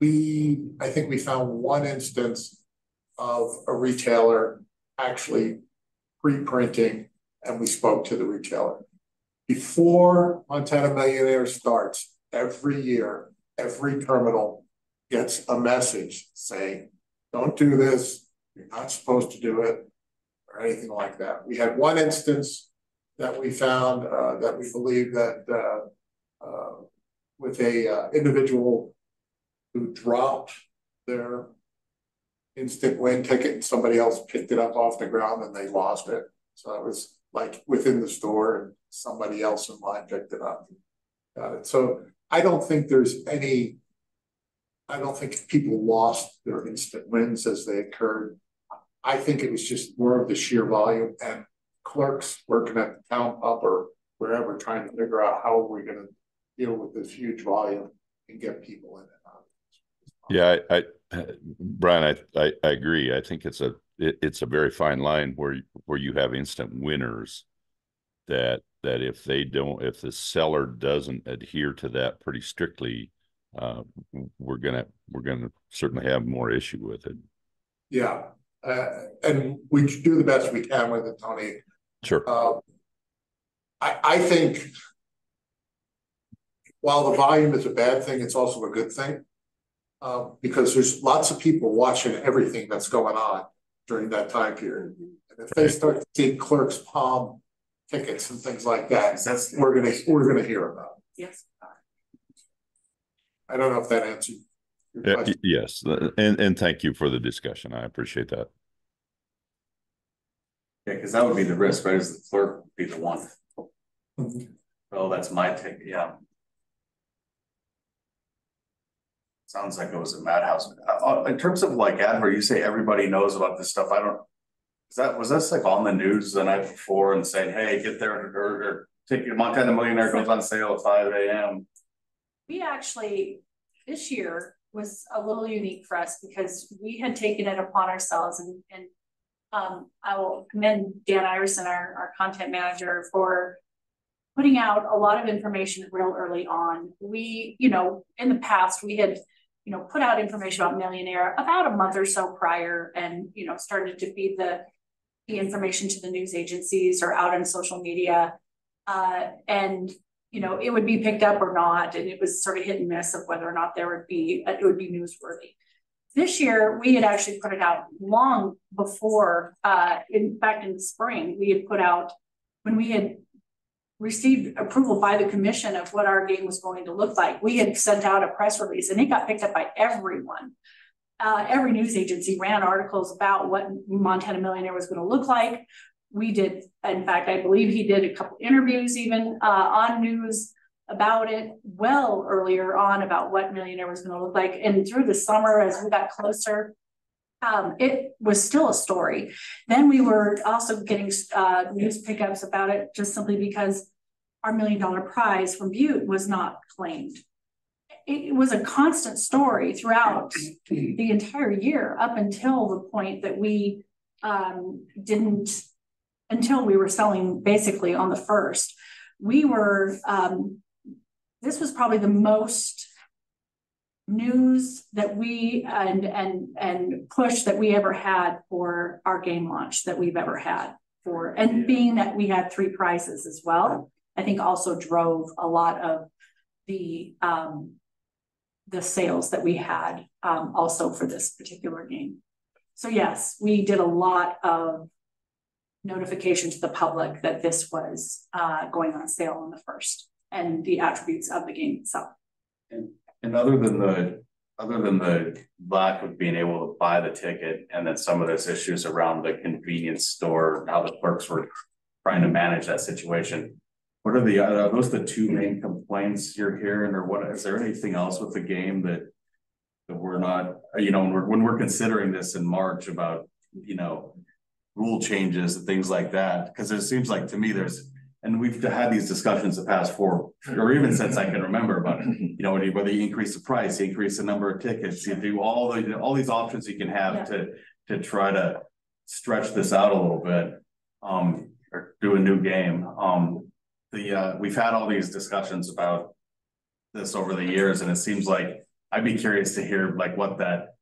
think we found one instance of a retailer actually pre-printing, and we spoke to the retailer. Before Montana Millionaire starts, every year, every terminal gets a message saying, don't do this, you're not supposed to do it, or anything like that. We had one instance that we found that we believe that with a individual who dropped their instant win ticket and somebody else picked it up off the ground and they lost it. So it was like within the store and somebody else in line picked it up. Got it. So I don't think people lost their instant wins as they occurred. I think it was just more of the sheer volume and clerks working at the town pub or wherever trying to figure out how are we going to deal with this huge volume and get people in and out. Yeah, Brian, I agree. I think it's a very fine line where you have instant winners that if the seller doesn't adhere to that pretty strictly, we're gonna certainly have more issue with it. Yeah, and we do the best we can with it, Tony. Sure. I think while the volume is a bad thing, it's also a good thing. Because there's lots of people watching everything that's going on during that time period. And if they start to see clerks palm tickets and things like that, we're gonna hear about it. Yes. I don't know if that answered your question. Yes, and thank you for the discussion. I appreciate that. Yeah, because that would be the risk, right? Is the clerk would be the one. Oh, that's my take. Yeah. Sounds like it was a madhouse. In terms of like Adler, you say everybody knows about this stuff. Was this like on the news the night before and saying, hey, get there or take your Montana Millionaire goes on sale at 5 a.m. We actually, this year was a little unique for us because we had taken it upon ourselves and I will commend Dan Iverson, our content manager, for putting out a lot of information real early on. We, in the past, we had, put out information about Millionaire about a month or so prior and, started to feed the information to the news agencies or out on social media. And, it would be picked up or not. And it was sort of hit and miss of whether or not it would be newsworthy. This year, we had actually put it out long before, in fact, in the spring, we had put out when we had received approval by the commission of what our game was going to look like. We had sent out a press release and it got picked up by everyone. Every news agency ran articles about what Montana Millionaire was going to look like. We did, in fact, I believe he did a couple interviews even on news about it well earlier on about what Millionaire was going to look like. And through the summer, as we got closer, it was still a story. Then we were also getting news pickups about it just simply because our $1 million prize from Butte was not claimed. It was a constant story throughout the entire year up until the point that we until we were selling basically on the 1st. We were, this was probably the most news that we and push that we ever had for our game launch that we've ever had for, and being that we had 3 prizes as well, I think also drove a lot of the sales that we had also for this particular game. So yes, we did a lot of notification to the public that this was going on sale on the 1st and the attributes of the game itself. And other than the lack of being able to buy the ticket and then some of those issues around the convenience store, how the clerks were trying to manage that situation, What are those the two main complaints you're hearing, or what, is there anything else with the game that we're not, when we're considering this in March about, rule changes and things like that? Because it seems like to me and we've had these discussions the past 4, or even since I can remember about, whether you increase the price, you increase the number of tickets, you do all these options you can have to try to stretch this out a little bit, or do a new game. We've had all these discussions about this over the years, and it seems like I'd be curious to hear like what that,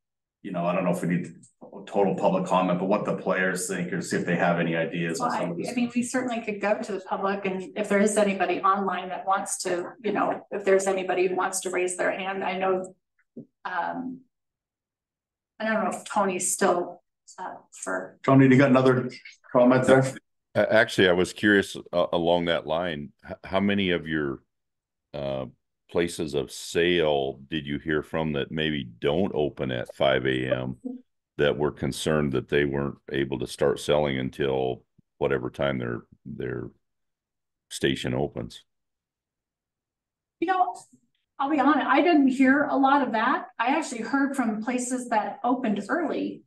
I don't know if we need total public comment, but what the players think, or see if they have any ideas on some of this. I mean, we certainly could go to the public, and if there is anybody online that wants to, if there's anybody who wants to raise their hand, I know, I don't know if Tony's still for. Tony, do you got another comment there? Actually, I was curious along that line, how many of your places of sale did you hear from that maybe don't open at 5 a.m. that were concerned that they weren't able to start selling until whatever time their station opens? I'll be honest, I didn't hear a lot of that. I actually heard from places that opened early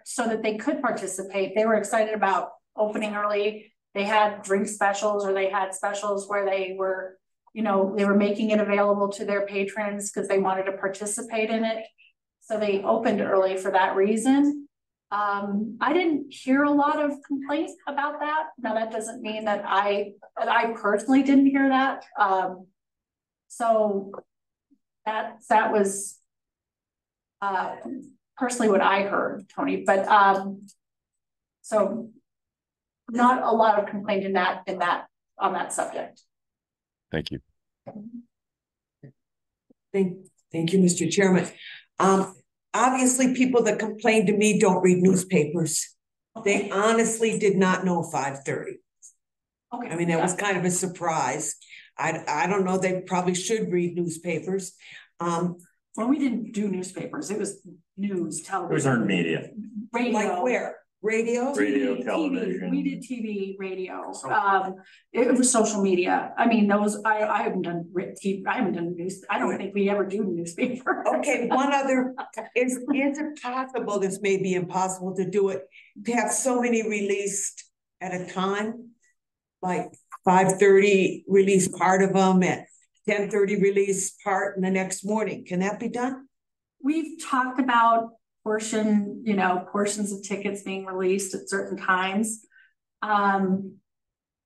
so that they could participate. They were excited about opening early. They had drink specials, or they had specials where they were, they were making it available to their patrons because they wanted to participate in it. So they opened early for that reason. I didn't hear a lot of complaints about that. Now that doesn't mean that I personally didn't hear that. So that was personally what I heard, Tony. But so not a lot of complaint on that subject. Thank you. Thank you, Mr. Chairman. Obviously, people that complain to me don't read newspapers. They honestly did not know 5:30. Okay. I mean, that was kind of a surprise. I don't know, they probably should read newspapers. Well, we didn't do newspapers. It was news, television. It was earned media. Radio. Like where? Radio? Radio, TV, television. We did TV, radio. It was social media. I mean, those I haven't done TV. I haven't done news. I don't think we ever do newspaper. Okay, one other, is it possible, this may be impossible to do it, to have so many released at a time? Like 5:30 release part of them, at 10:30 release part in the next morning. Can that be done? We've talked about portions of tickets being released at certain times. I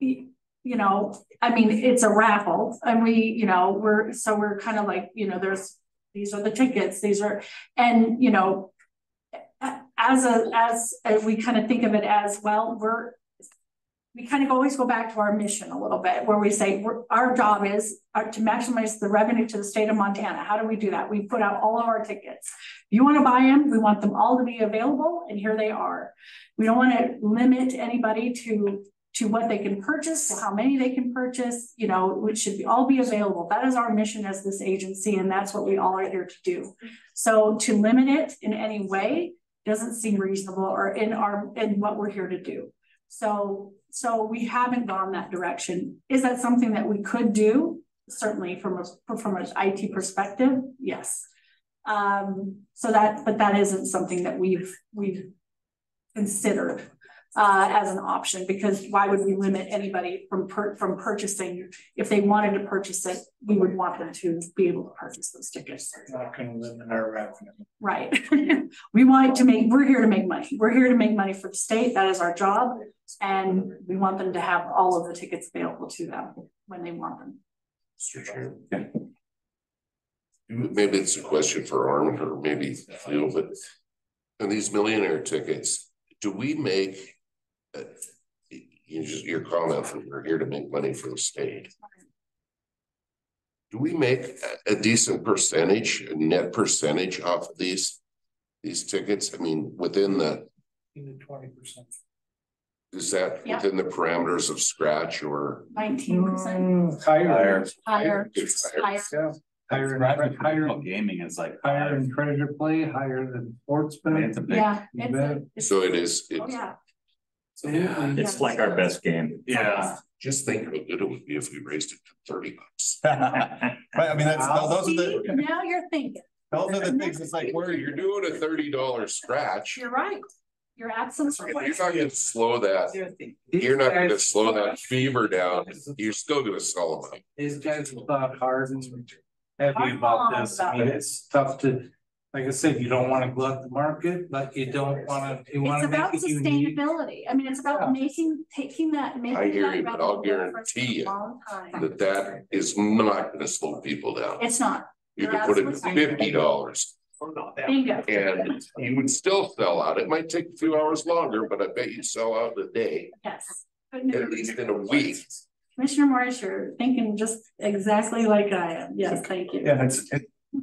mean, it's a raffle, and we're kind of like, these are the tickets, and as we kind of think of it as well, we kind of always go back to our mission a little bit, where we say our job is to maximize the revenue to the state of Montana. How do we do that? We put out all of our tickets. If you want to buy them, we want them all to be available, and here they are. We don't want to limit anybody to what they can purchase, to how many they can purchase, which should all be available. That is our mission as this agency, and that's what we all are here to do. So to limit it in any way doesn't seem reasonable, or in what we're here to do. So we haven't gone that direction. Is that something that we could do? Certainly from an IT perspective, yes. But that isn't something that we've considered as an option, because why would we limit anybody from purchasing? If they wanted to purchase it, we would want them to be able to purchase those tickets. Not going to limit our revenue. Right. We're here to make money. We're here to make money for the state. That is our job. And we want them to have all of the tickets available to them when they want them. Yeah. Maybe it's a question for Armin, or maybe Phil, but on these millionaire tickets, do we make your comment that we're here to make money for the state? Do we make a decent percentage, a net percentage off of these tickets? I mean, within the 20%. Is that within the parameters of scratch, or 19%? Higher. Higher. Yeah. Higher gaming is like higher in treasure play, higher than sports bet. It's a big, so it is. Oh, yeah. Yeah, it's like our best game. Yeah. Just think how good it would be if we raised it to $30. Right, I mean, those are the, Now you're thinking. those are the things, it's like, Where you're doing a $30 scratch. You're right. You're absolutely right. You're not gonna slow that, you're not gonna slow that fever down, you're still gonna sell them out. These guys have thought hard and heavy about this. I mean, it's tough to, like I said, you don't wanna glut the market, but you don't wanna, you It's wanna about make it unique. sustainability. I mean, it's about taking that. I hear you, but I'll guarantee you that is not gonna slow people down. It's not. You You're can put it absolutely right. $50. Bingo. And you would still sell out. It might take a few hours longer, but I bet you sell out in a day, Yes. at least in a week. Commissioner Morris, you're thinking just exactly like I am. Yes, thank you. yeah,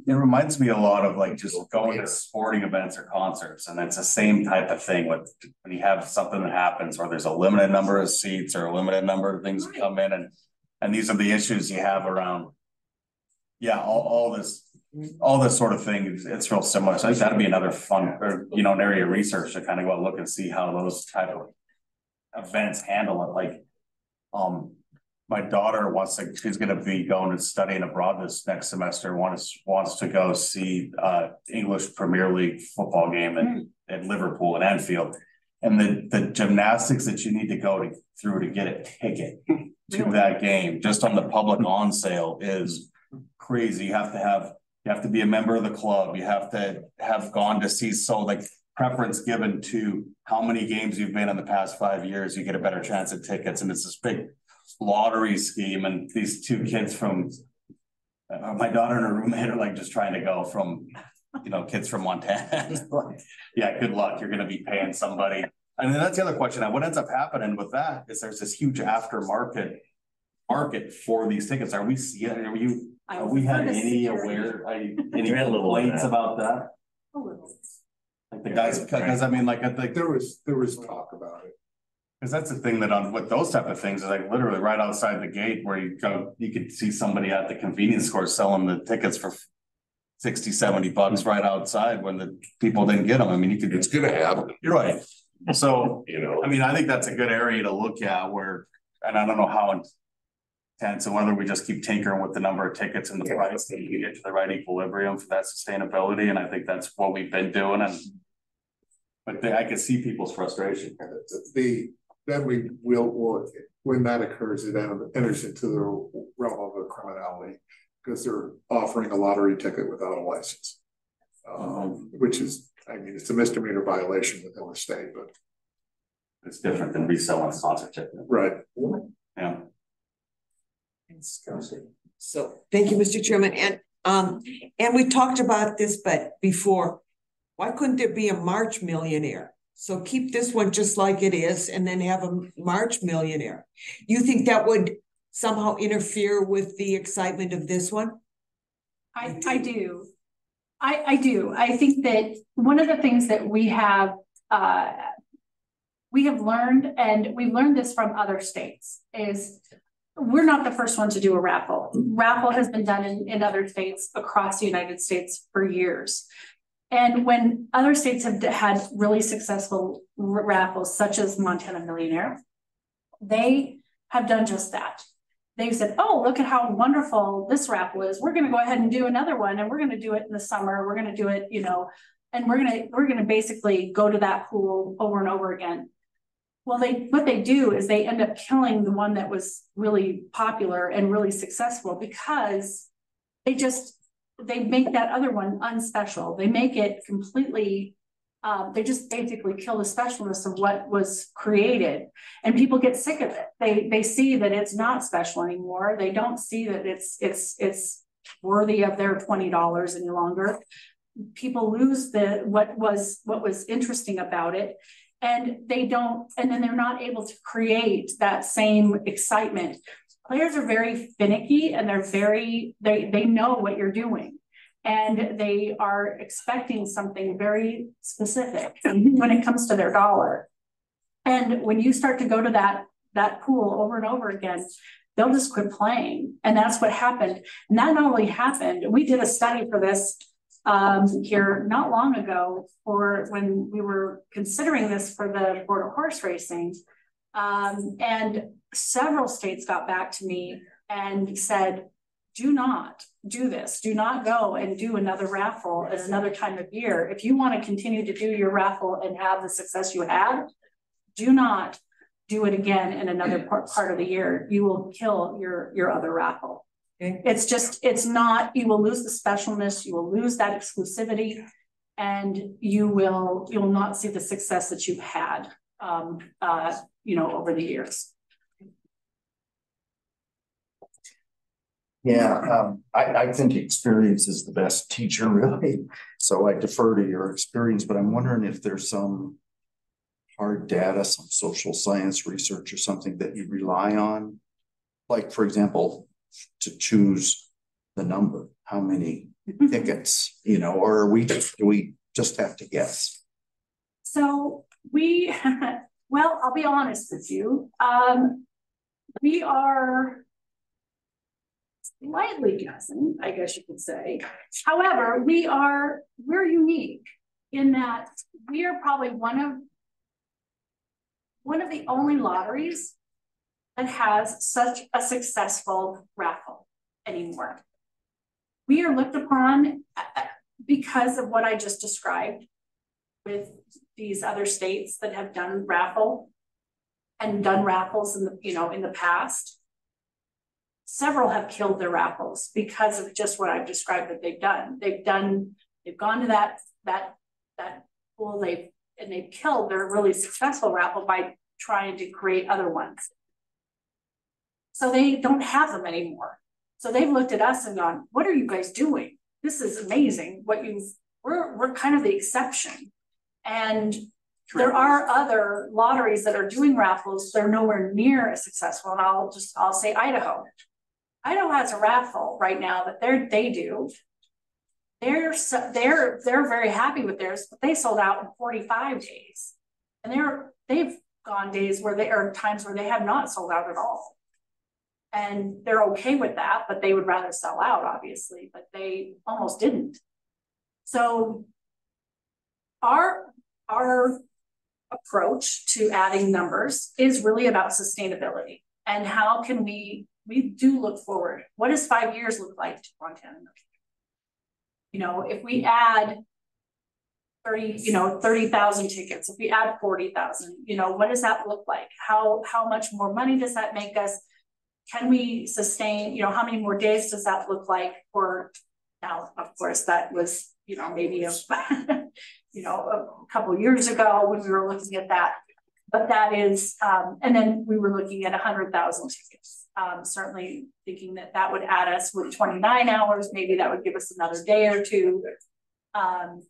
it reminds me a lot of like just going to sporting events or concerts, and it's the same type of thing with when you have something that happens or there's a limited number of seats or a limited number of things that come in, and these are the issues you have around. Yeah, all this sort of thing, it's real similar. So I think that'd be another fun, or an area of research to kind of go look and see how those type of events handle it. Like, my daughter she's gonna be going and studying abroad this next semester, wants to go see English Premier League football game at Liverpool and Anfield. And the gymnastics that you need to go through to get a ticket to that game, just on the public on sale, is crazy. You have to be a member of the club. You have to have gone to see, like preference given to how many games you've been in the past 5 years, you get a better chance at tickets. And it's this big lottery scheme. And these two kids from my daughter and her roommate are like just trying to go from, kids from Montana. Yeah, good luck. You're going to be paying somebody. And then that's the other question. What ends up happening with that is there's this huge aftermarket market for these tickets. Are we seeing? Have we had any complaints about that? A little. Like the guys, because I mean, like I think There was talk about it. because that's the thing that with those type of things is like literally right outside the gate where you could see somebody at the convenience store selling the tickets for $60-70 right outside when the people didn't get them. I mean, It's gonna happen. You're right. So, I mean, I think that's a good area to look at and I don't know how intense and whether we just keep tinkering with the number of tickets and the price that you get to the right equilibrium for that sustainability. And I think that's what we've been doing. But I can see people's frustration. Then we will, when that occurs, it enters into the realm of a criminality because they're offering a lottery ticket without a license, which is, I mean, it's a misdemeanor violation within the state, but it's different than reselling a concert ticket. Right. Yeah. So thank you, Mr. Chairman. And we talked about this, but before, why couldn't there be a March millionaire? So keep this one just like it is and then have a March millionaire. You think that would somehow interfere with the excitement of this one? I do. I do. I think that one of the things that we have learned, and we've learned this from other states, is we're not the first one to do a raffle. Raffle has been done in other states across the United States for years. And when other states have had really successful raffles, such as Montana Millionaire, they have done just that. They've said, oh, look at how wonderful this raffle is. We're going to go ahead and do another one, and we're going to do it in the summer. We're going to do it, and we're going to basically go to that pool over and over again. Well, what they do is they end up killing the one that was really popular and really successful because they make that other one unspecial. They make it completely, they just basically kill the specialness of what was created, and people get sick of it. They see that it's not special anymore. They don't see that it's worthy of their $20 any longer. People lose what was interesting about it. And then they're not able to create that same excitement. Players are very finicky and they know what you're doing. And they are expecting something very specific when it comes to their dollar. And when you start to go to that pool over and over again, they'll just quit playing. And that's what happened. And that not only happened, we did a study for this here not long ago for when we were considering this for the Board of Horse Racing. And several states got back to me and said, do not do this. Do not go and do another raffle at another time of year. If you want to continue to do your raffle and have the success you had, do not do it again in another part of the year. You will kill your other raffle. Okay. It's not, you will lose the specialness, you will lose that exclusivity, and you will not see the success that you've had, over the years. Yeah, I think experience is the best teacher, really. So I defer to your experience, but I'm wondering if there's some hard data, some social science research or something that you rely on. Like, for example, to choose the number, how many tickets, or do we just have to guess? So well, I'll be honest with you. We are slightly guessing, I guess you could say. However, we're unique in that we are probably one of the only lotteries that has such a successful raffle anymore. We are looked upon because of what I just described with these other states that have done raffles in the past. Several have killed their raffles because of just what I've described that they've done. They've gone to that pool, they've killed their really successful raffle by trying to create other ones. So they don't have them anymore. So they've looked at us and gone, what are you guys doing? This is amazing. We're kind of the exception. And there are other lotteries that are doing raffles. They're nowhere near as successful. And I'll say Idaho. Idaho has a raffle right now that they do. They're very happy with theirs, but they sold out in 45 days. And they've gone times where they have not sold out at all. And they're okay with that, but they would rather sell out, obviously, but they almost didn't. So our approach to adding numbers is really about sustainability and how can we do look forward. What does 5 years look like to Montana? If we add 30,000 tickets, if we add 40,000, what does that look like? How much more money does that make us? Can we sustain, how many more days does that look like for now? Of course, that was, maybe a couple of years ago when we were looking at that, but that is, and then we were looking at 100,000 tickets. Certainly thinking that would add us with 29 hours, maybe that would give us another day or two. But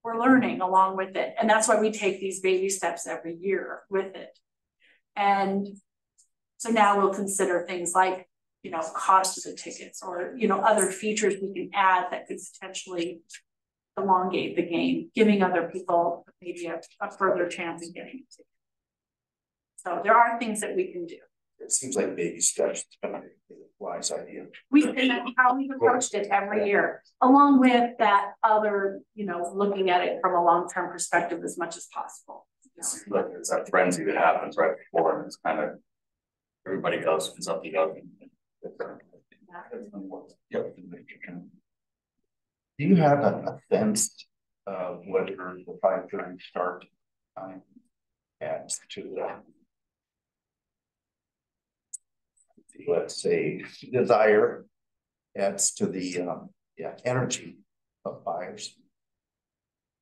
we're learning along with it. And that's why we take these baby steps every year with it. And so now we'll consider things like, cost of the tickets or, other features we can add that could potentially elongate the game, giving other people maybe a further chance of getting a ticket. So there are things that we can do. It seems like baby steps. It's been a wise idea. And that's how we've approached it every year, along with that other, looking at it from a long-term perspective as much as possible. Look, it's that frenzy that happens right before, and it's kind of everybody else is up the oven. Yep. Do you have a sense of whether the 5:30 start time adds to the, let's say, desire, adds to the energy of buyers?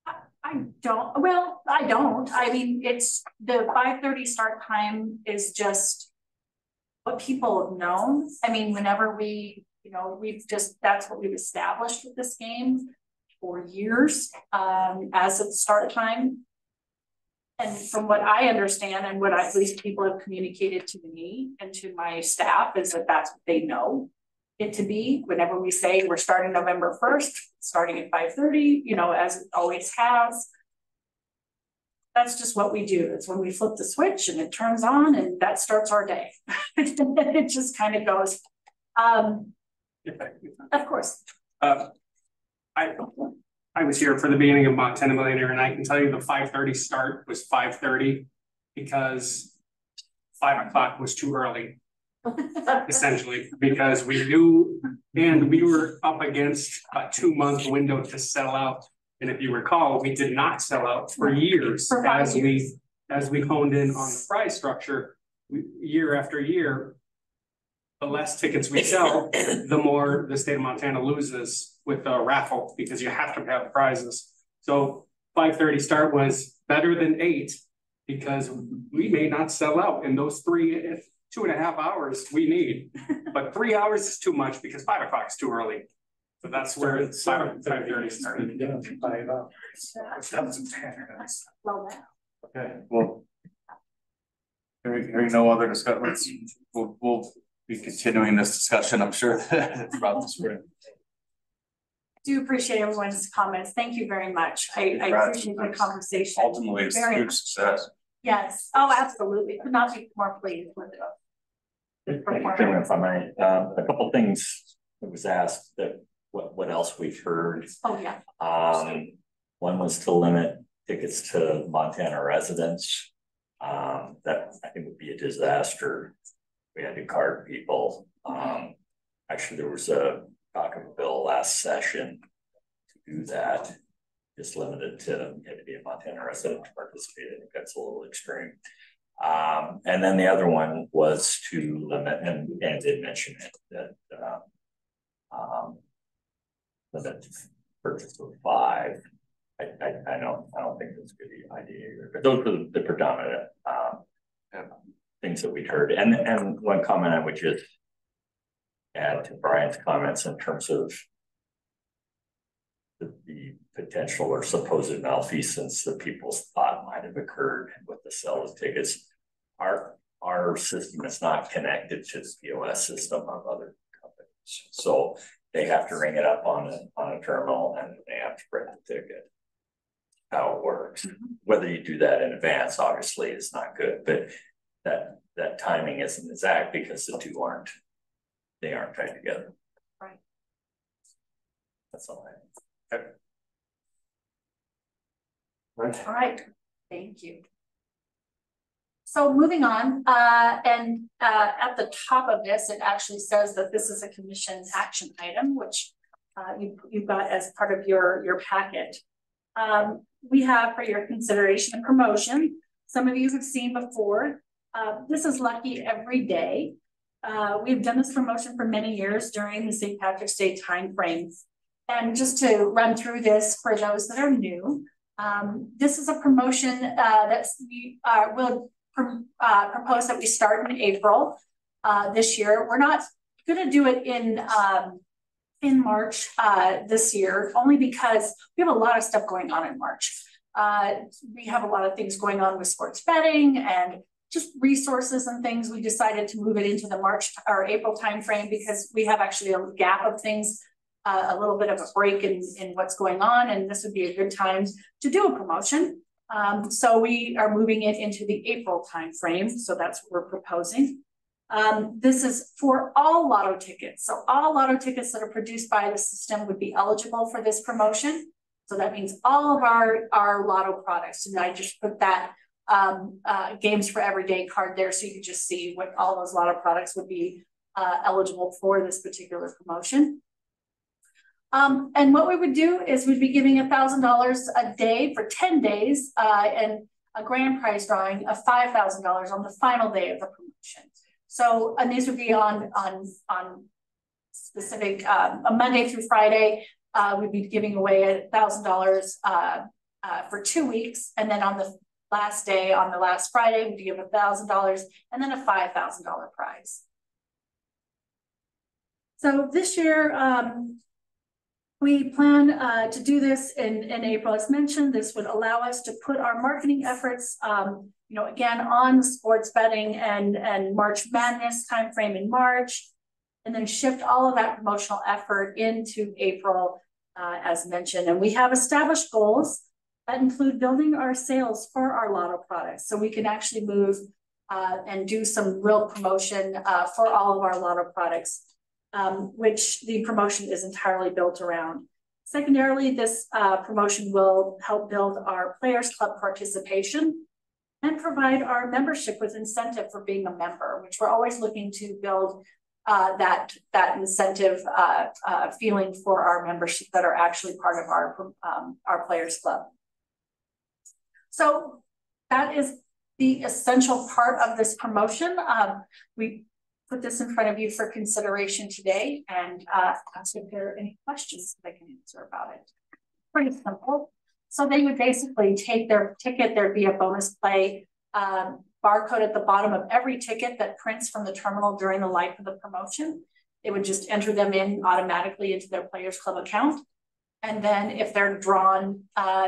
I don't. I mean, it's the 5:30 start time is just what people have known. I mean, whenever that's what we've established with this game for years as a start time. And from what I understand and what at least people have communicated to me and to my staff is that that's what they know it to be. Whenever we say we're starting November 1st, starting at 5:30, as it always has. That's just what we do. It's when we flip the switch and it turns on and that starts our day. It just kind of goes. Of course. I was here for the beginning of Montana Millionaire, and I can tell you the 5:30 start was 5:30 because 5 o'clock was too early. Essentially, because we knew, and we were up against a 2-month window to sell out. And if you recall, we did not sell out for years For 5 years. as we honed in on the prize structure. Year after year, the less tickets we sell, the more the state of Montana loses with the raffle, because you have to have prizes. So 5:30 start was better than 8, because we may not sell out in those 2.5 hours we need, but 3 hours is too much because 5 o'clock is too early. So that's where it's 5:30 started. Well, now. Okay, well. Hearing no other discussions, we'll be continuing this discussion, I'm sure, throughout the spring. Do appreciate everyone's comments. Thank you very much. I appreciate the conversation. Ultimately, it's a huge success. Yes. Oh, absolutely. Could not be more pleased with it. If I might, a couple things that was asked that what else we've heard. Oh, yeah. One was to limit tickets to Montana residents. That I think would be a disaster. We had to card people. Actually, there was a talk of a bill last session to do that. Just limited to you had to be a Montana resident to participate. I think that's a little extreme. And then the other one was to limit, and did mention it, that limit purchase of 5. I don't think that's a good idea either. But those are the predominant things that we'd heard. And one comment I would just add to Brian's comments in terms of the potential or supposed malfeasance that people thought might have occurred with the sale of tickets. Our system is not connected to the POS system of other companies, so they have to ring it up on a terminal and they have to print the ticket. How it works. Whether you do that in advance, obviously, is not good, but that timing isn't exact because the two aren't tied together. Right. That's all I have. Right. All right. Thank you. So moving on, and at the top of this, it actually says that this is a commission action item, which you've got as part of your packet. We have for your consideration a promotion. Some of you have seen before. This is Lucky Every Day. We've done this promotion for many years during the St. Patrick's Day time frames. And just to run through this for those that are new, this is a promotion that we will propose that we start in April this year. We're not going to do it in March this year, only because we have a lot of stuff going on in March. We have a lot of things going on with sports betting and just resources and things. We decided to move it into the March or April timeframe because we have actually a gap of things, a little bit of a break in what's going on, and this would be a good time to do a promotion. So we are moving it into the April timeframe. So that's what we're proposing. This is for all lotto tickets. So all lotto tickets that are produced by the system would be eligible for this promotion. So that means all of our lotto products. And I just put that games for everyday card there so you can just see what all those lotto products would be eligible for this particular promotion. And what we would do is we'd be giving $1,000 a day for 10 days and a grand prize drawing of $5,000 on the final day of the promotion. So, and these would be on specific, a Monday through Friday, we'd be giving away $1,000 for 2 weeks. And then on the last day, on the last Friday, we'd give $1,000 and then a $5,000 prize. So this year, we plan to do this in April. As mentioned, this would allow us to put our marketing efforts, again, on sports betting and March Madness timeframe in March, and then shift all of that promotional effort into April, as mentioned. And we have established goals that include building our sales for our lotto products, so we can actually move and do some real promotion for all of our lotto products. Which the promotion is entirely built around. Secondarily, this promotion will help build our Players Club participation. and provide our membership with incentive for being a member, which we're always looking to build that incentive feeling for our membership that are actually part of our Players Club. So that is the essential part of this promotion. We put this in front of you for consideration today, and ask if there are any questions that I can answer about it. Pretty simple. So they would basically take their ticket, there'd be a bonus play barcode at the bottom of every ticket that prints from the terminal during the life of the promotion. They would just enter them in automatically into their Players Club account. And then if they're drawn,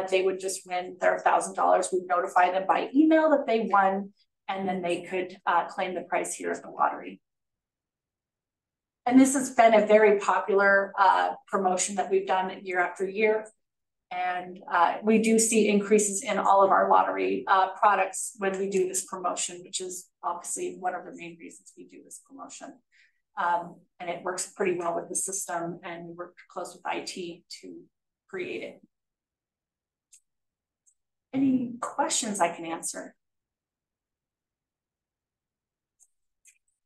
they would just win their $1,000. We'd notify them by email that they won, and then they could claim the prize here at the lottery. And this has been a very popular promotion that we've done year after year. And we do see increases in all of our lottery products when we do this promotion, which is obviously one of the main reasons we do this promotion. And it works pretty well with the system, and we work close with IT to create it. Any questions I can answer?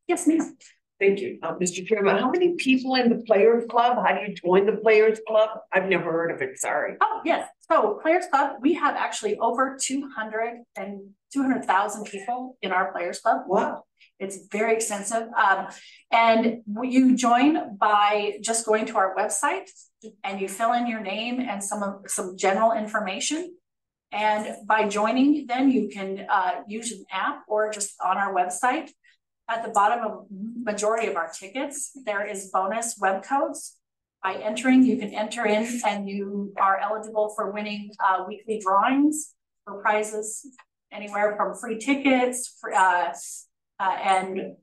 Yes, ma'am. Thank you. Mr. Chairman, how many people in the Players Club? How do you join the Players Club? I've never heard of it, sorry. Oh, yes. So Players Club, we have actually over 200,000 people in our Players Club. Wow. It's very extensive. And you join by just going to our website, and you fill in your name and some general information. And by joining, then you can use an app or just on our website. At the bottom of majority of our tickets, there is bonus web codes. By entering, you can enter in, and you are eligible for winning weekly drawings for prizes anywhere from free tickets for, and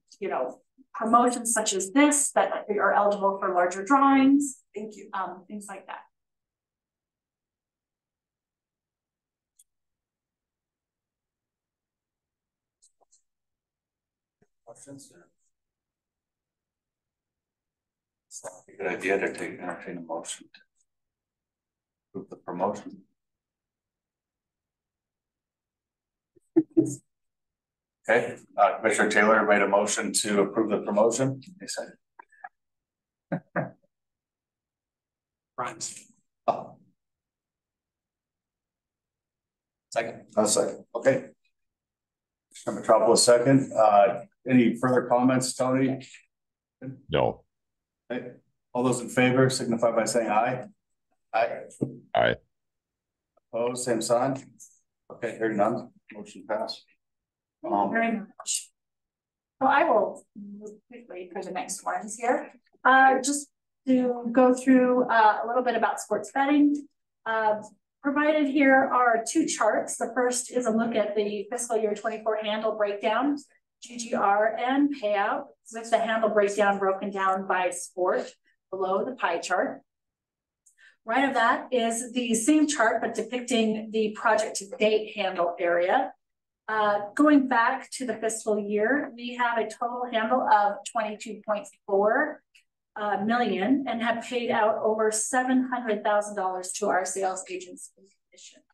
promotions such as this that are eligible for larger drawings. Thank you. Things like that. Questions? It's not a good idea to entertain a motion to approve the promotion. Okay, Commissioner Taylor made a motion to approve the promotion. He said. Grimes. Oh. Second. I'll second. Okay. Metropolis second. Any further comments, Tony? No. Okay. All those in favor signify by saying aye. Aye. Aye. Opposed, same sign. Okay, hearing none. Motion passed. Thank you very much. So I will move quickly for the next ones here. Just to go through a little bit about sports betting. Provided here are two charts. The first is a look at the fiscal year 24 handle breakdown, GGR and payout, with the handle breakdown broken down by sport below the pie chart. Right of that is the same chart, but depicting the project to date handle area. Going back to the fiscal year, we have a total handle of 22.4 million and have paid out over $700,000 to our sales agents in commissions.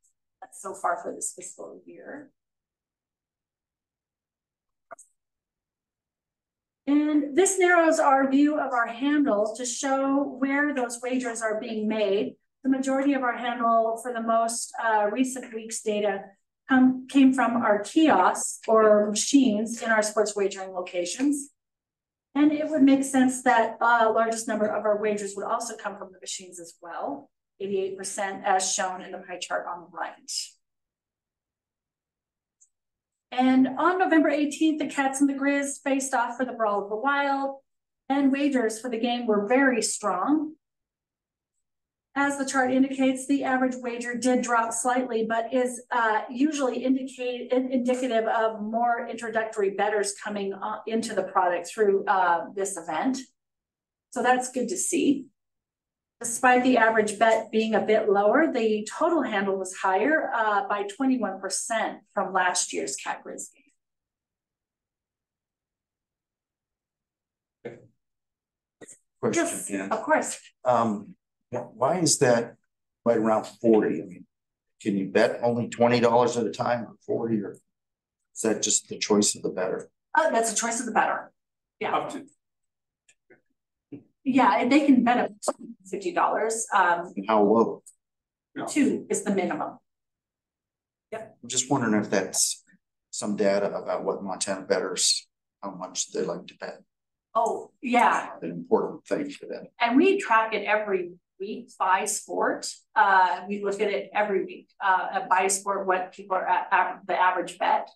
That's so far for this fiscal year. And this narrows our view of our handle to show where those wagers are being made. The majority of our handle for the most recent week's data came from our kiosks or machines in our sports wagering locations. And it would make sense that largest number of our wagers would also come from the machines as well, 88% as shown in the pie chart on the right. And on November 18th, the Cats and the Grizz faced off for the Brawl of the Wild, and wagers for the game were very strong. As the chart indicates, the average wager did drop slightly, but is usually indicative of more introductory bettors coming into the product through this event. So that's good to see. Despite the average bet being a bit lower, the total handle was higher by 21% from last year's Cat Grizz game. Question, Yes, yeah. of course. Why is that right around 40? I mean, can you bet only $20 at a time or 40 or? Is that just the choice of the better? That's a choice of the better. Yeah. Up to. Yeah, and they can bet up to $50. And how low? 2 is the minimum. Yep. I'm just wondering if that's some data about what Montana bettors, how much they like to bet. Oh, yeah. An important thing for them. And we track it every week by sport. We look at it every week by sport, what people are at the average bet.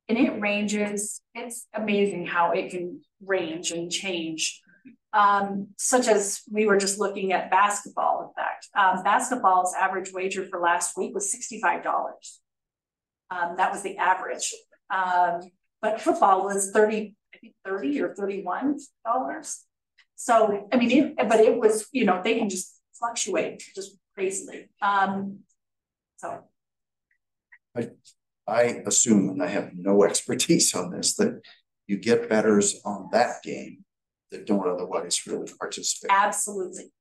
And it ranges, it's amazing how it can range and change. Such as we were just looking at basketball, in fact. Basketball's average wager for last week was $65. That was the average. But football was 30 or $31. So, I mean, but it was, you know, they can just fluctuate just crazily. So. I assume, and I have no expertise on this, that you get bettors on that game that don't otherwise really participate. Absolutely.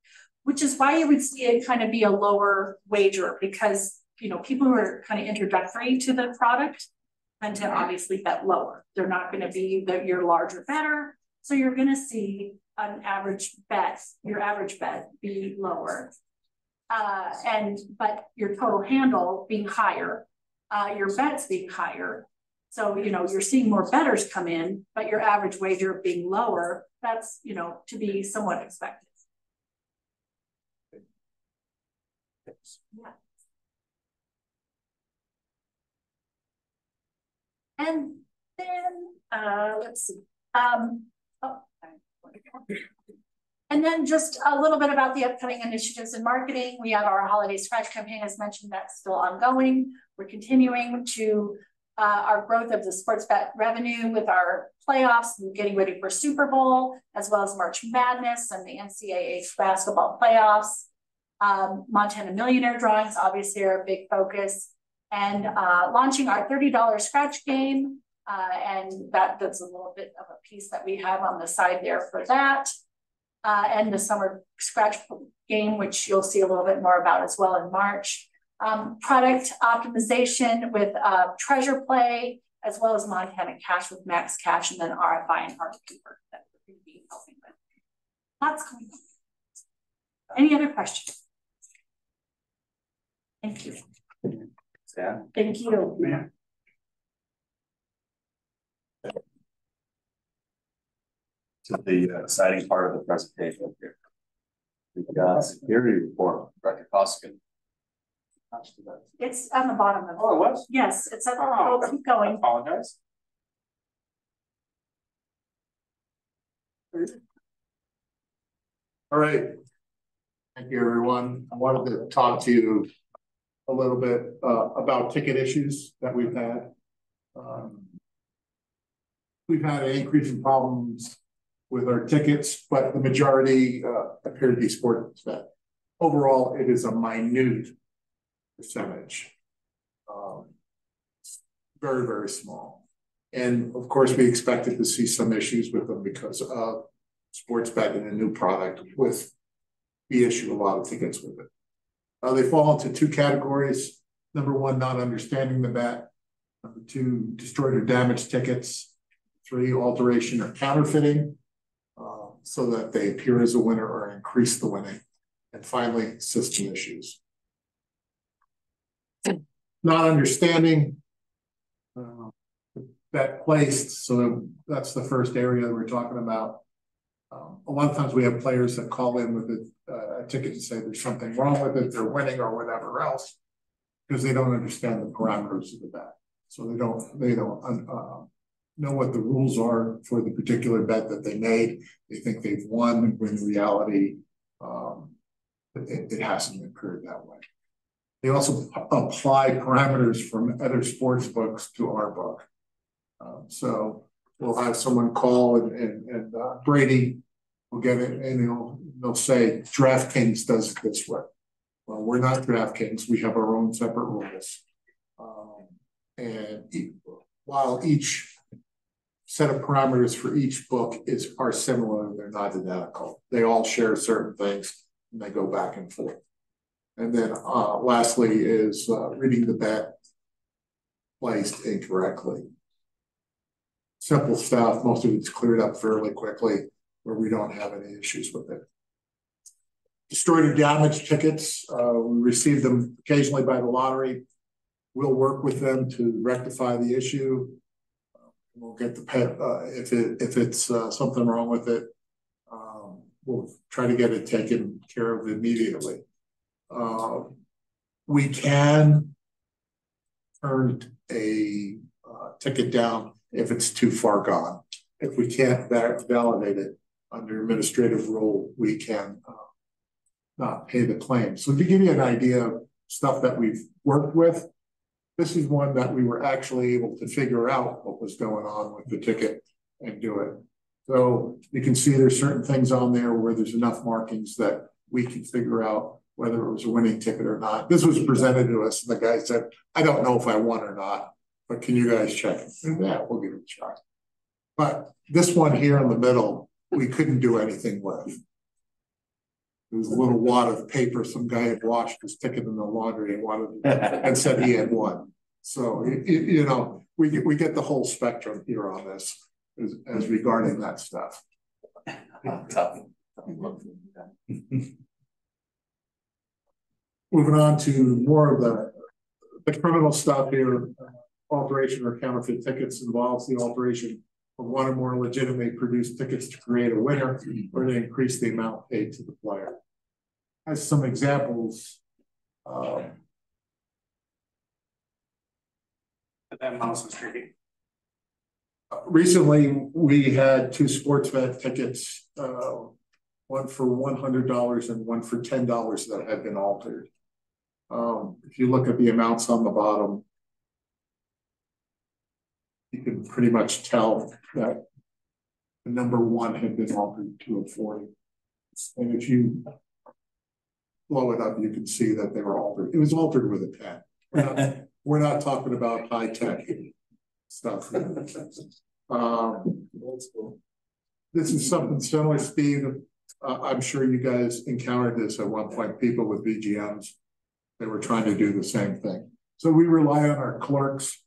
Which is why you would see it kind of be a lower wager, because, you know, people who are kind of introductory to the product tend to obviously bet lower. They're not going to be your larger better. So you're going to see an average bet, your average bet be lower. But your total handle being higher, your bets being higher. So, you know, you're seeing more bettors come in, but your average wager being lower, that's, you know, to be somewhat expected. Yeah. And then, let's see. And then just a little bit about the upcoming initiatives in marketing. We have our holiday scratch campaign, as mentioned, that's still ongoing. We're continuing to our growth of the sports bet revenue with our playoffs and getting ready for Super Bowl, as well as March Madness and the NCAA basketball playoffs. Montana Millionaire drawings obviously are a big focus, and launching our $30 scratch game. And that's a little bit of a piece that we have on the side there for that. And the summer scratch game, which you'll see a little bit more about as well in March. Product optimization with Treasure Play, as well as Montana Cash with Max Cash, and then RFI and Heartkeeper that we're going to be helping with. Lots going on. Any other questions? Thank you. Yeah. Thank you. Yeah. To the exciting part of the presentation here. The security report, Director Koskinen. It's on the bottom of it. Oh, it was? Yes, it's at the oh, keep going. I apologize. All right. Thank you, everyone. I wanted to talk to you a little bit about ticket issues that we've had. We've had an increase in problems with our tickets, but the majority appear to be sports bet. Overall, it is a minute percentage. Very, very small. And of course, we expected to see some issues with them because of sports bet and a new product with we issue a lot of tickets with it. They fall into two categories. Number one, not understanding the bet. Number two, destroyed or damaged tickets. 3, alteration or counterfeiting, so that they appear as a winner or increase the winning. And finally, system issues. Not understanding bet placed, so that's the first area that we're talking about. A lot of times we have players that call in with a ticket and say there's something wrong with it, they're winning or whatever else, because they don't understand the parameters of the bet. So they don't know what the rules are for the particular bet that they made. They think they've won, when in reality, it hasn't occurred that way. They also apply parameters from other sports books to our book. So we'll have someone call and Brady will get it and they'll say DraftKings does it this way. Well, we're not DraftKings. We have our own separate rules. While each set of parameters for each book are similar, they're not identical. They all share certain things and they go back and forth. And then lastly is reading the bet placed incorrectly. simple stuff. Most of it's cleared up fairly quickly where we don't have any issues with it. Destroyed or damaged tickets, we receive them occasionally by the lottery. We'll work with them to rectify the issue. We'll get the pet, if it's something wrong with it, we'll try to get it taken care of immediately. We can turn a ticket down if it's too far gone. If we can't validate it under administrative rule, we can not pay the claim. So to give you an idea of stuff that we've worked with, this is one that we were actually able to figure out what was going on with the ticket and do it. So you can see there's certain things on there where there's enough markings that we can figure out whether it was a winning ticket or not. This was presented to us and the guy said, I don't know if I won or not, but can you guys check it? And yeah, we'll give it a try. But this one here in the middle, we couldn't do anything with. There was a little wad of paper. Some guy had washed his ticket in the laundry and said he had won. So, you know, we get the whole spectrum here on this as regarding that stuff. Moving on to more of the criminal stuff here. Alteration or counterfeit tickets involves the alteration of one or more legitimately produced tickets to create a winner or to increase the amount paid to the player. As some examples, that mouse is tricky. Recently, we had 2 sports bet tickets, one for $100 and one for $10 that had been altered. If you look at the amounts on the bottom, you can pretty much tell that the number 1 had been altered to a 40. And if you blow it up, you can see that they were altered. It was altered with a pen. We're not talking about high tech stuff. This is something similar, Steve. I'm sure you guys encountered this at one point. People with VGMs, they were trying to do the same thing. So we rely on our clerks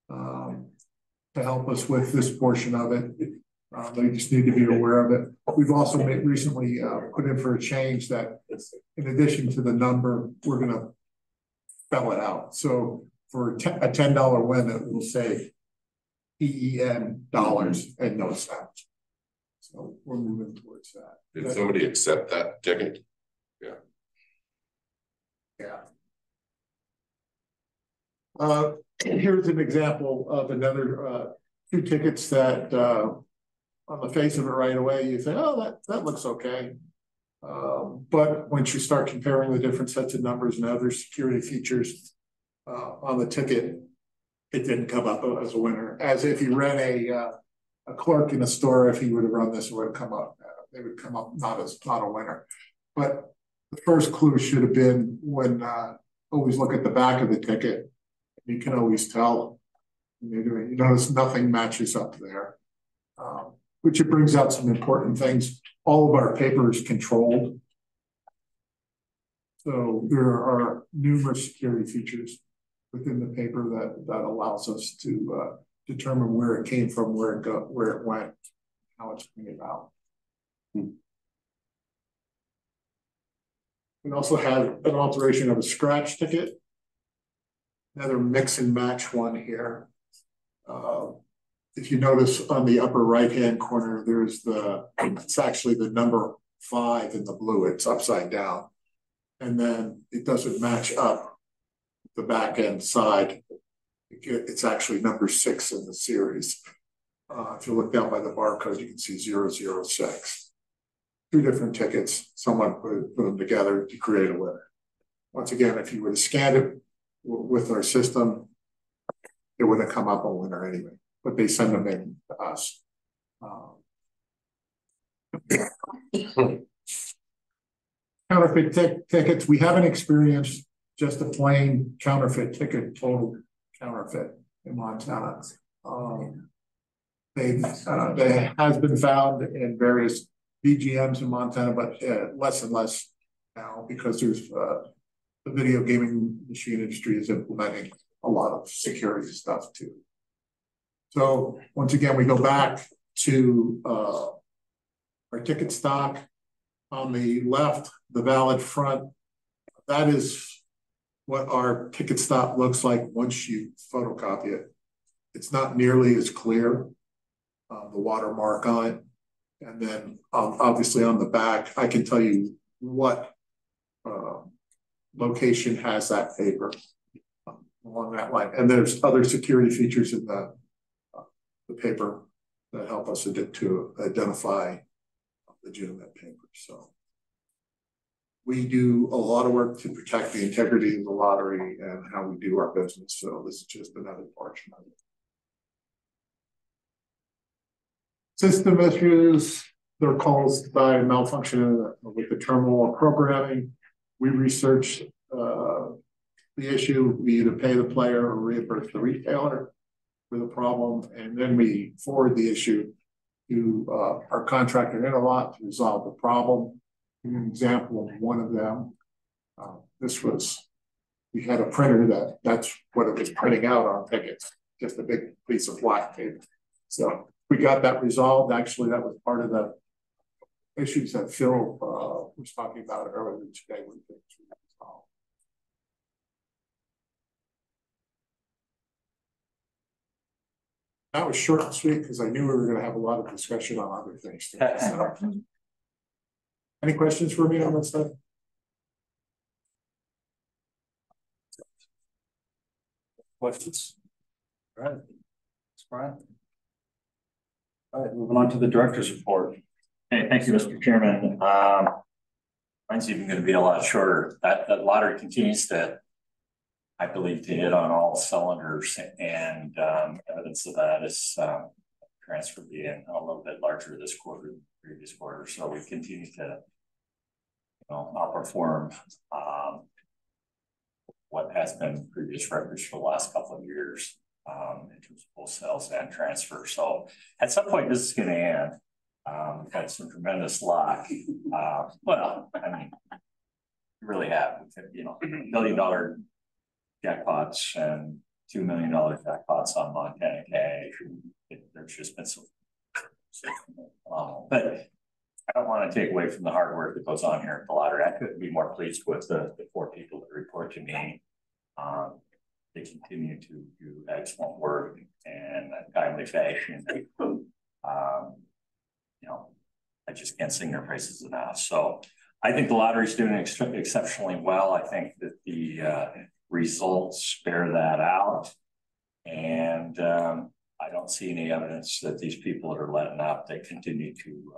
to help us with this portion of it. They just need to be aware of it. We've also recently put in for a change that in addition to the number, we're going to spell it out. So for a $10 win, it will say PEN dollars and no cents. So we're moving towards that. Did somebody accept that ticket? Yeah. Yeah. Here's an example of another 2 tickets that on the face of it right away, you think, oh, that looks okay. But once you start comparing the different sets of numbers and other security features on the ticket, it didn't come up as a winner. As if you ran a clerk in a store, if he would have run this, it would have come up. They would come up not a winner. But the first clue should have been when always look at the back of the ticket. You can always tell when you're doing. You notice nothing matches up there, which it brings out some important things. All of our paper is controlled, so there are numerous security features within the paper that allows us to determine where it came from, where it went, how it's coming about. We also have an alteration of a scratch ticket. Another mix and match one here. If you notice on the upper right-hand corner, it's actually the number 5 in the blue. It's upside down. And then it doesn't match up the back end side. It's actually number 6 in the series. If you look down by the barcode, you can see 006. 2 different tickets. Someone put them together to create a winner. Once again, if you would have scanned it with our system, it would have come up a winner anyway. But they send them in to us. Counterfeit tickets. We haven't experienced just a plain counterfeit ticket, total counterfeit in Montana. They has been found in various VGMs in Montana, but less and less now because there's the video gaming machine industry is implementing a lot of security stuff too. So once again, we go back to our ticket stock. On the left, the valid front, that is what our ticket stock looks like once you photocopy it. It's not nearly as clear, the watermark on it. And then obviously on the back, I can tell you what location has that paper along that line. And there's other security features in the paper that help us to identify legitimate paper. So we do a lot of work to protect the integrity of the lottery and how we do our business. So this is just another portion of it. System issues, they're caused by malfunction with the terminal programming. We research the issue. We either pay the player or reimburse the retailer for the problem, and then we forward the issue to our contractor Intralot to resolve the problem. Give you an example of one of them. We had a printer that's what it was printing out on tickets, just a big piece of black paper. So we got that resolved. Actually, that was part of the issues that Phil was talking about earlier today. That was short and sweet because I knew we were going to have a lot of discussion on other things today. So. Any questions for me on that stuff? Questions? All right. Thanks, Brian. All right, moving on to the director's report. Hey, thank you, Mr. Chairman. Mine's even going to be a lot shorter. That lottery continues to, I believe, to hit on all cylinders, and evidence of that is transfer being a little bit larger this quarter than the previous quarter. So we continue to, outperform what has been previous records for the last couple of years in terms of both sales and transfer. So at some point, this is going to end. We've had some tremendous luck. Well, I mean, we really have. We've had, $1 million jackpots and $2 million jackpots on Montana K. There's just been some but I don't want to take away from the hard work that goes on here at the lottery. I couldn't be more pleased with the 4 people that report to me. They continue to do excellent work in a timely fashion. I just can't sing their praises enough. So I think the lottery is doing exceptionally well. I think that the results bear that out. And I don't see any evidence that these people that are letting up, they continue to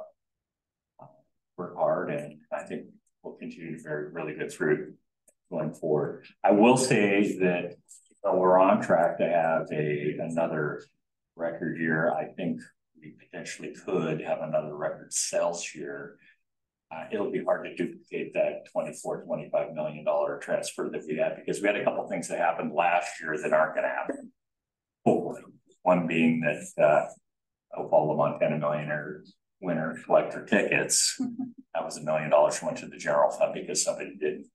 work hard. And I think we'll continue to bear really good fruit going forward. I will say that we're on track to have another record year. I think we potentially could have another record sales year. It'll be hard to duplicate that $24-25 million transfer that we had, because we had a couple of things that happened last year that aren't going to happen. Hopefully, one being that all the Montana Millionaire winner collector tickets, that was $1 million went to the general fund because somebody didn't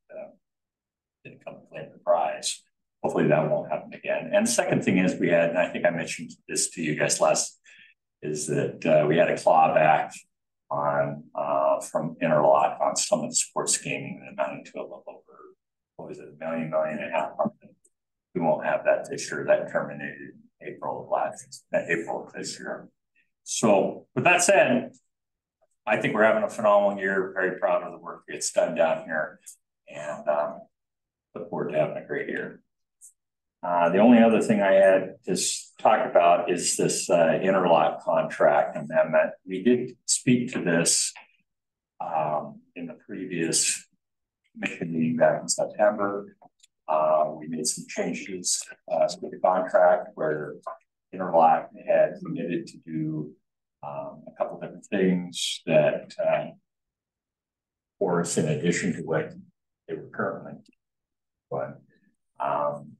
come and claim the prize. Hopefully that won't happen again. And the second thing is we had, and I think I mentioned this to you guys last, is that we had a clawback on from Intralot on some of the sports gaming amounting to a little over, what was it, $1.5 million. We won't have that this year. That terminated April of this year. So with that said, I think we're having a phenomenal year. Very proud of the work that gets done down here, and look forward to having a great year. The only other thing I had to talk about is this Intralot contract amendment. We did speak to this in the previous commission meeting back in September. We made some changes to the contract where Intralot had committed to do a couple different things that for us in addition to what they were currently doing.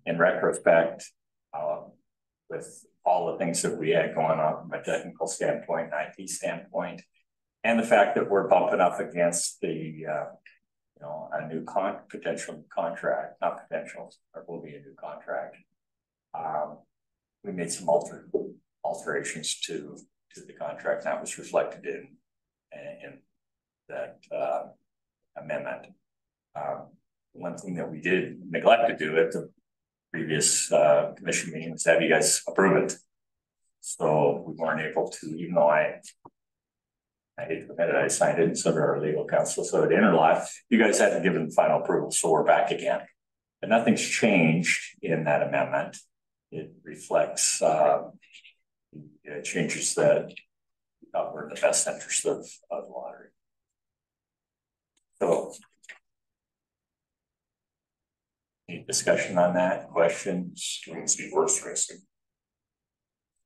In retrospect, with all the things that we had going on from a technical standpoint, IT standpoint, and the fact that we're bumping up against the a new potential contract, not potential, there will be a new contract. We made some alterations to the contract. That was reflected in that amendment. One thing that we did neglect to do at the previous commission meeting was have you guys approve it. So we weren't able to, even though I hate to admit it, I signed it and so did our legal counsel. So at Interlot, you guys had to give them final approval. So we're back again. But nothing's changed in that amendment. It reflects changes that were in the best interest of the lottery. So, any discussion on that? Questions? We can see horse racing.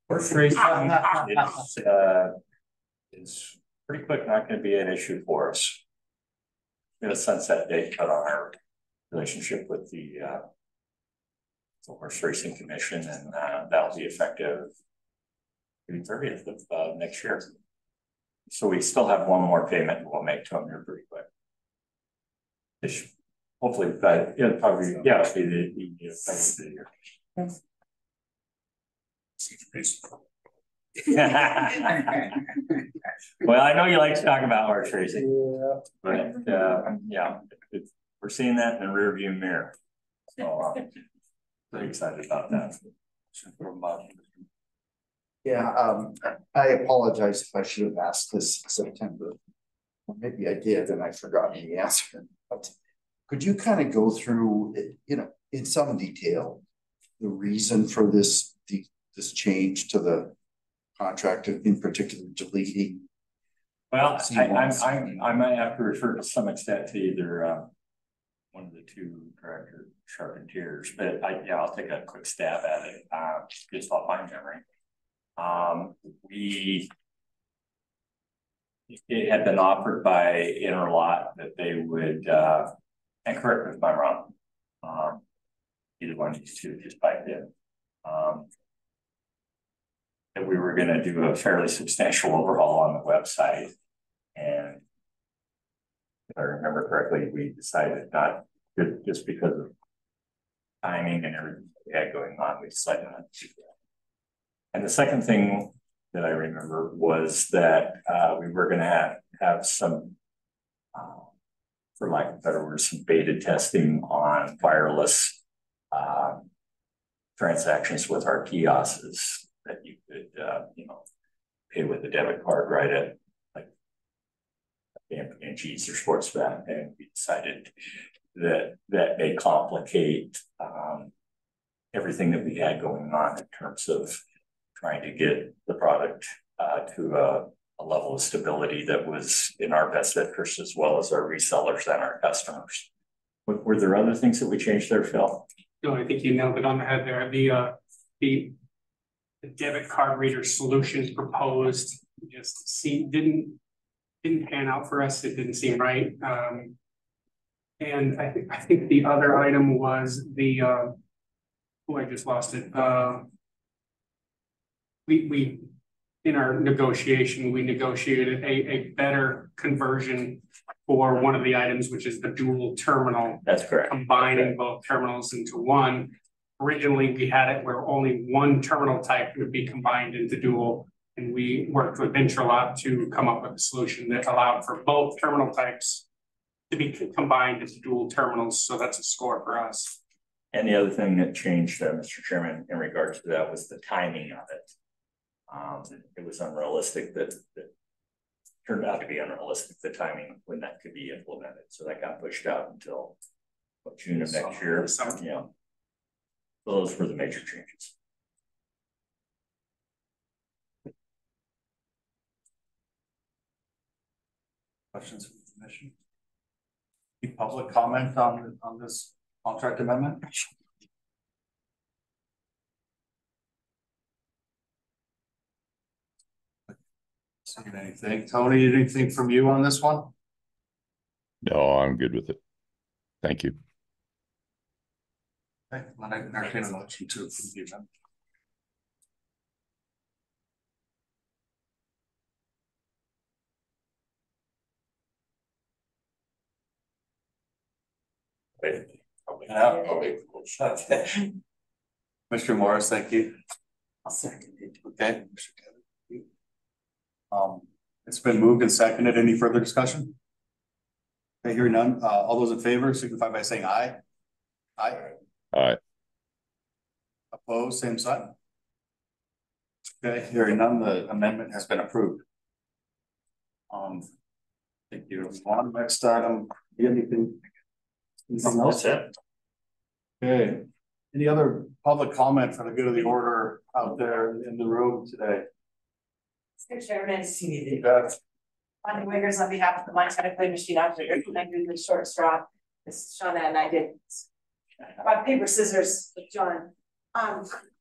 Horse racing is pretty quick, not going to be an issue for us. We have a sunset date cut on our relationship with the Horse Racing Commission, and that'll be effective June 30th of next year. So we still have one more payment we'll make to them here pretty quick. Hopefully, but it'll probably it'll be the second of the year. Well, I know you like to talk about horse racing, but yeah, we're seeing that in the rear view mirror. So very excited about that. Yeah, I apologize if I should have asked this in September. Well, maybe I did and I forgot the answer. But could you kind of go through, in some detail, the reason for this change to the contract, in particular deleting? Well, I might have to refer to some extent to either one of the two director charpentiers, but I'll take a quick stab at it just off my memory. It had been offered by Intralot that they would, and correct me if I'm wrong, either one of these two just piped in, that we were going to do a fairly substantial overhaul on the website. And if I remember correctly, we decided not just because of timing and everything we had going on, we decided not to do that. And the second thing that I remember was that we were going to have some, for lack of a better word, some beta testing on wireless transactions with our kiosks that you could, pay with a debit card right at like G&G's or Sportsbet, and we decided that may complicate everything that we had going on in terms of trying to get the product to a level of stability that was in our best interest, as well as our resellers and our customers. Were there other things that we changed there, Phil? No, I think you nailed it on the head there. The debit card reader solutions proposed just didn't pan out for us. It didn't seem right. And I think the other item was the I just lost it. We in our negotiation, we negotiated a better conversion for one of the items, which is the dual terminal. That's correct. Combining both terminals into one. Originally, we had it where only one terminal type would be combined into dual, and we worked with Intralot to come up with a solution that allowed for both terminal types to be combined into dual terminals. So that's a score for us. And the other thing that changed, Mr. Chairman, in regards to that was the timing of it. It was unrealistic that turned out to be unrealistic, the timing when that could be implemented. So that got pushed out until June of next year. Yeah. So those were the major changes. Questions from the commission? Any public comment on this contract amendment? Seeing anything? Tony, anything from you on this one? No, I'm good with it. Thank you. Okay, I'm going to entertain a motion to approve the amendment. I'll make the motion. Mr. Morris, thank you. I'll second it. Okay. It's been moved and seconded. Any further discussion? Okay, hearing none. All those in favor signify by saying aye. Aye. Aye. Opposed, same sign. Okay, hearing none, the amendment has been approved. Thank you. On next item, do you have anything? Anything else? That's it. Okay. Any other public comment for the good of the order out there in the room today? Mr. Chairman, You bet. Bonnie Wiggers on behalf of the Montana Clay Machine Operator, I do the short straw. This Shauna and I did rock, paper, scissors with John.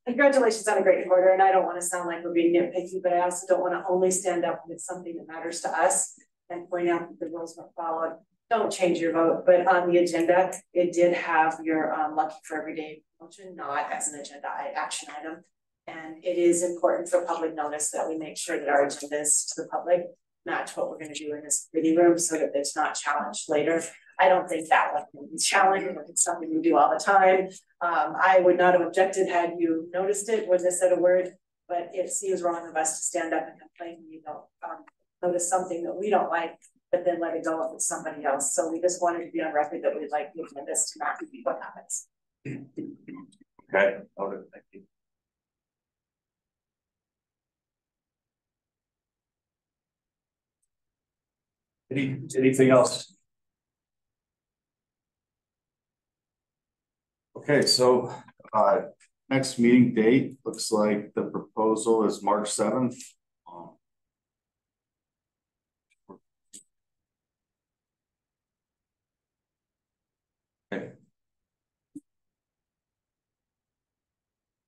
Congratulations on a great order, and I don't want to sound like we're being nitpicky, but I also don't want to only stand up when it's something that matters to us and point out that the rules weren't followed. Don't change your vote, but on the agenda, it did have your lucky for everyday motion, not as an agenda action item. And it is important for public notice that we make sure that our agendas to the public match what we're going to do in this committee room so that it's not challenged later. I don't think that one will be challenged. It's something we do all the time. I would not have objected had you noticed it, wouldn't have said a word, but it seems wrong of us to stand up and complain when you don't notice something that we don't like, but then let it go if it's somebody else. So we just wanted to be on record that we'd like the agendas to not be what happens. Okay, noted. Thank you. Anything else? Okay, so next meeting date looks like the proposal is March 7th. Okay.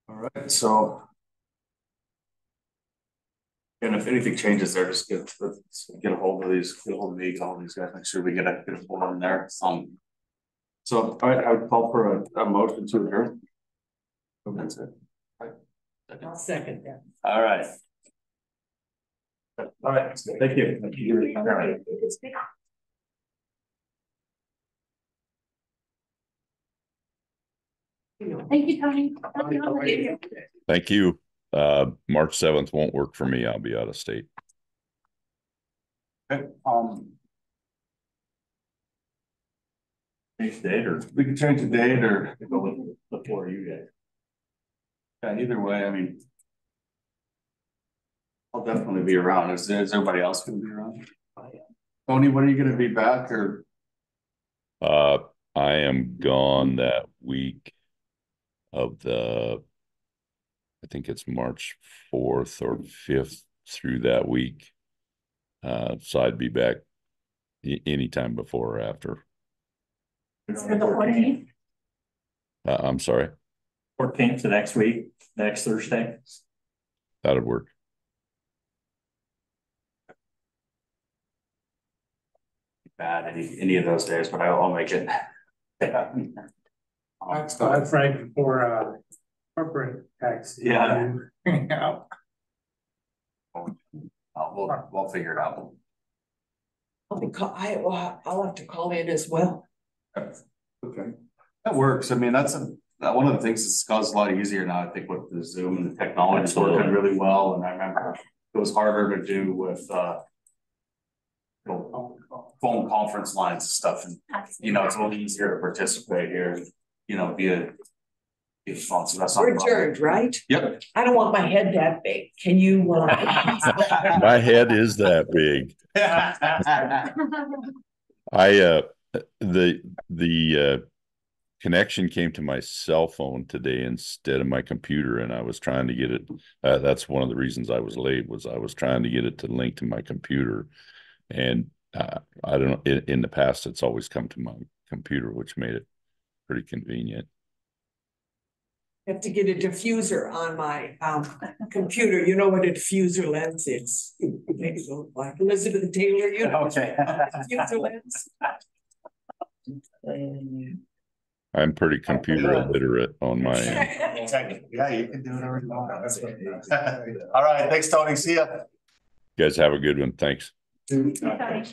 All right, so and if anything changes there, just get a hold of these, get a hold of me, all these guys, make sure we get a hold in there. So all right, I would call for a motion to adjourn. That's it. Right. I'll second that. All right. All right, thank you. Thank you. All right. Thank you, Tony. Thank you. March 7th won't work for me. I'll be out of state. Okay. Change date, or We can change the date or go before you guys. Yeah, either way, I mean, I'll definitely be around. Is everybody else gonna be around? Tony, when are you gonna be back or? I am gone that week of I think it's March 4th or 5th through that week. So I'd be back anytime before or after. For the 14th. I'm sorry. 14th to next week, next Thursday. That'd work. Bad any of those days, but I'll make it. Frank, for corporate tax. Yeah. Yeah. We'll figure it out. I'll have to call in as well. Okay, that works. I mean, that's one of the things that's caused a lot easier now. I think with the Zoom and the technology is working really well. And I remember it was harder to do with phone conference lines and stuff. And you know, it's a little easier to participate here. You know, via phone. So that's We're adjourned, right? Yep. I don't want my head that big. Can you? My head is that big. The connection came to my cell phone today instead of my computer, and I was trying to get it. That's one of the reasons I was late. Was I was trying to get it to link to my computer, and I don't know. In the past, it's always come to my computer, which made it pretty convenient. I have to get a diffuser on my computer. You know what a diffuser lens is? Maybe like Elizabeth Taylor, you know. Okay. Diffuser lens. I'm pretty computer illiterate on my end. Yeah, you can do whatever you want. All right, thanks, Tony. See ya. You guys have a good one. Thanks. Okay.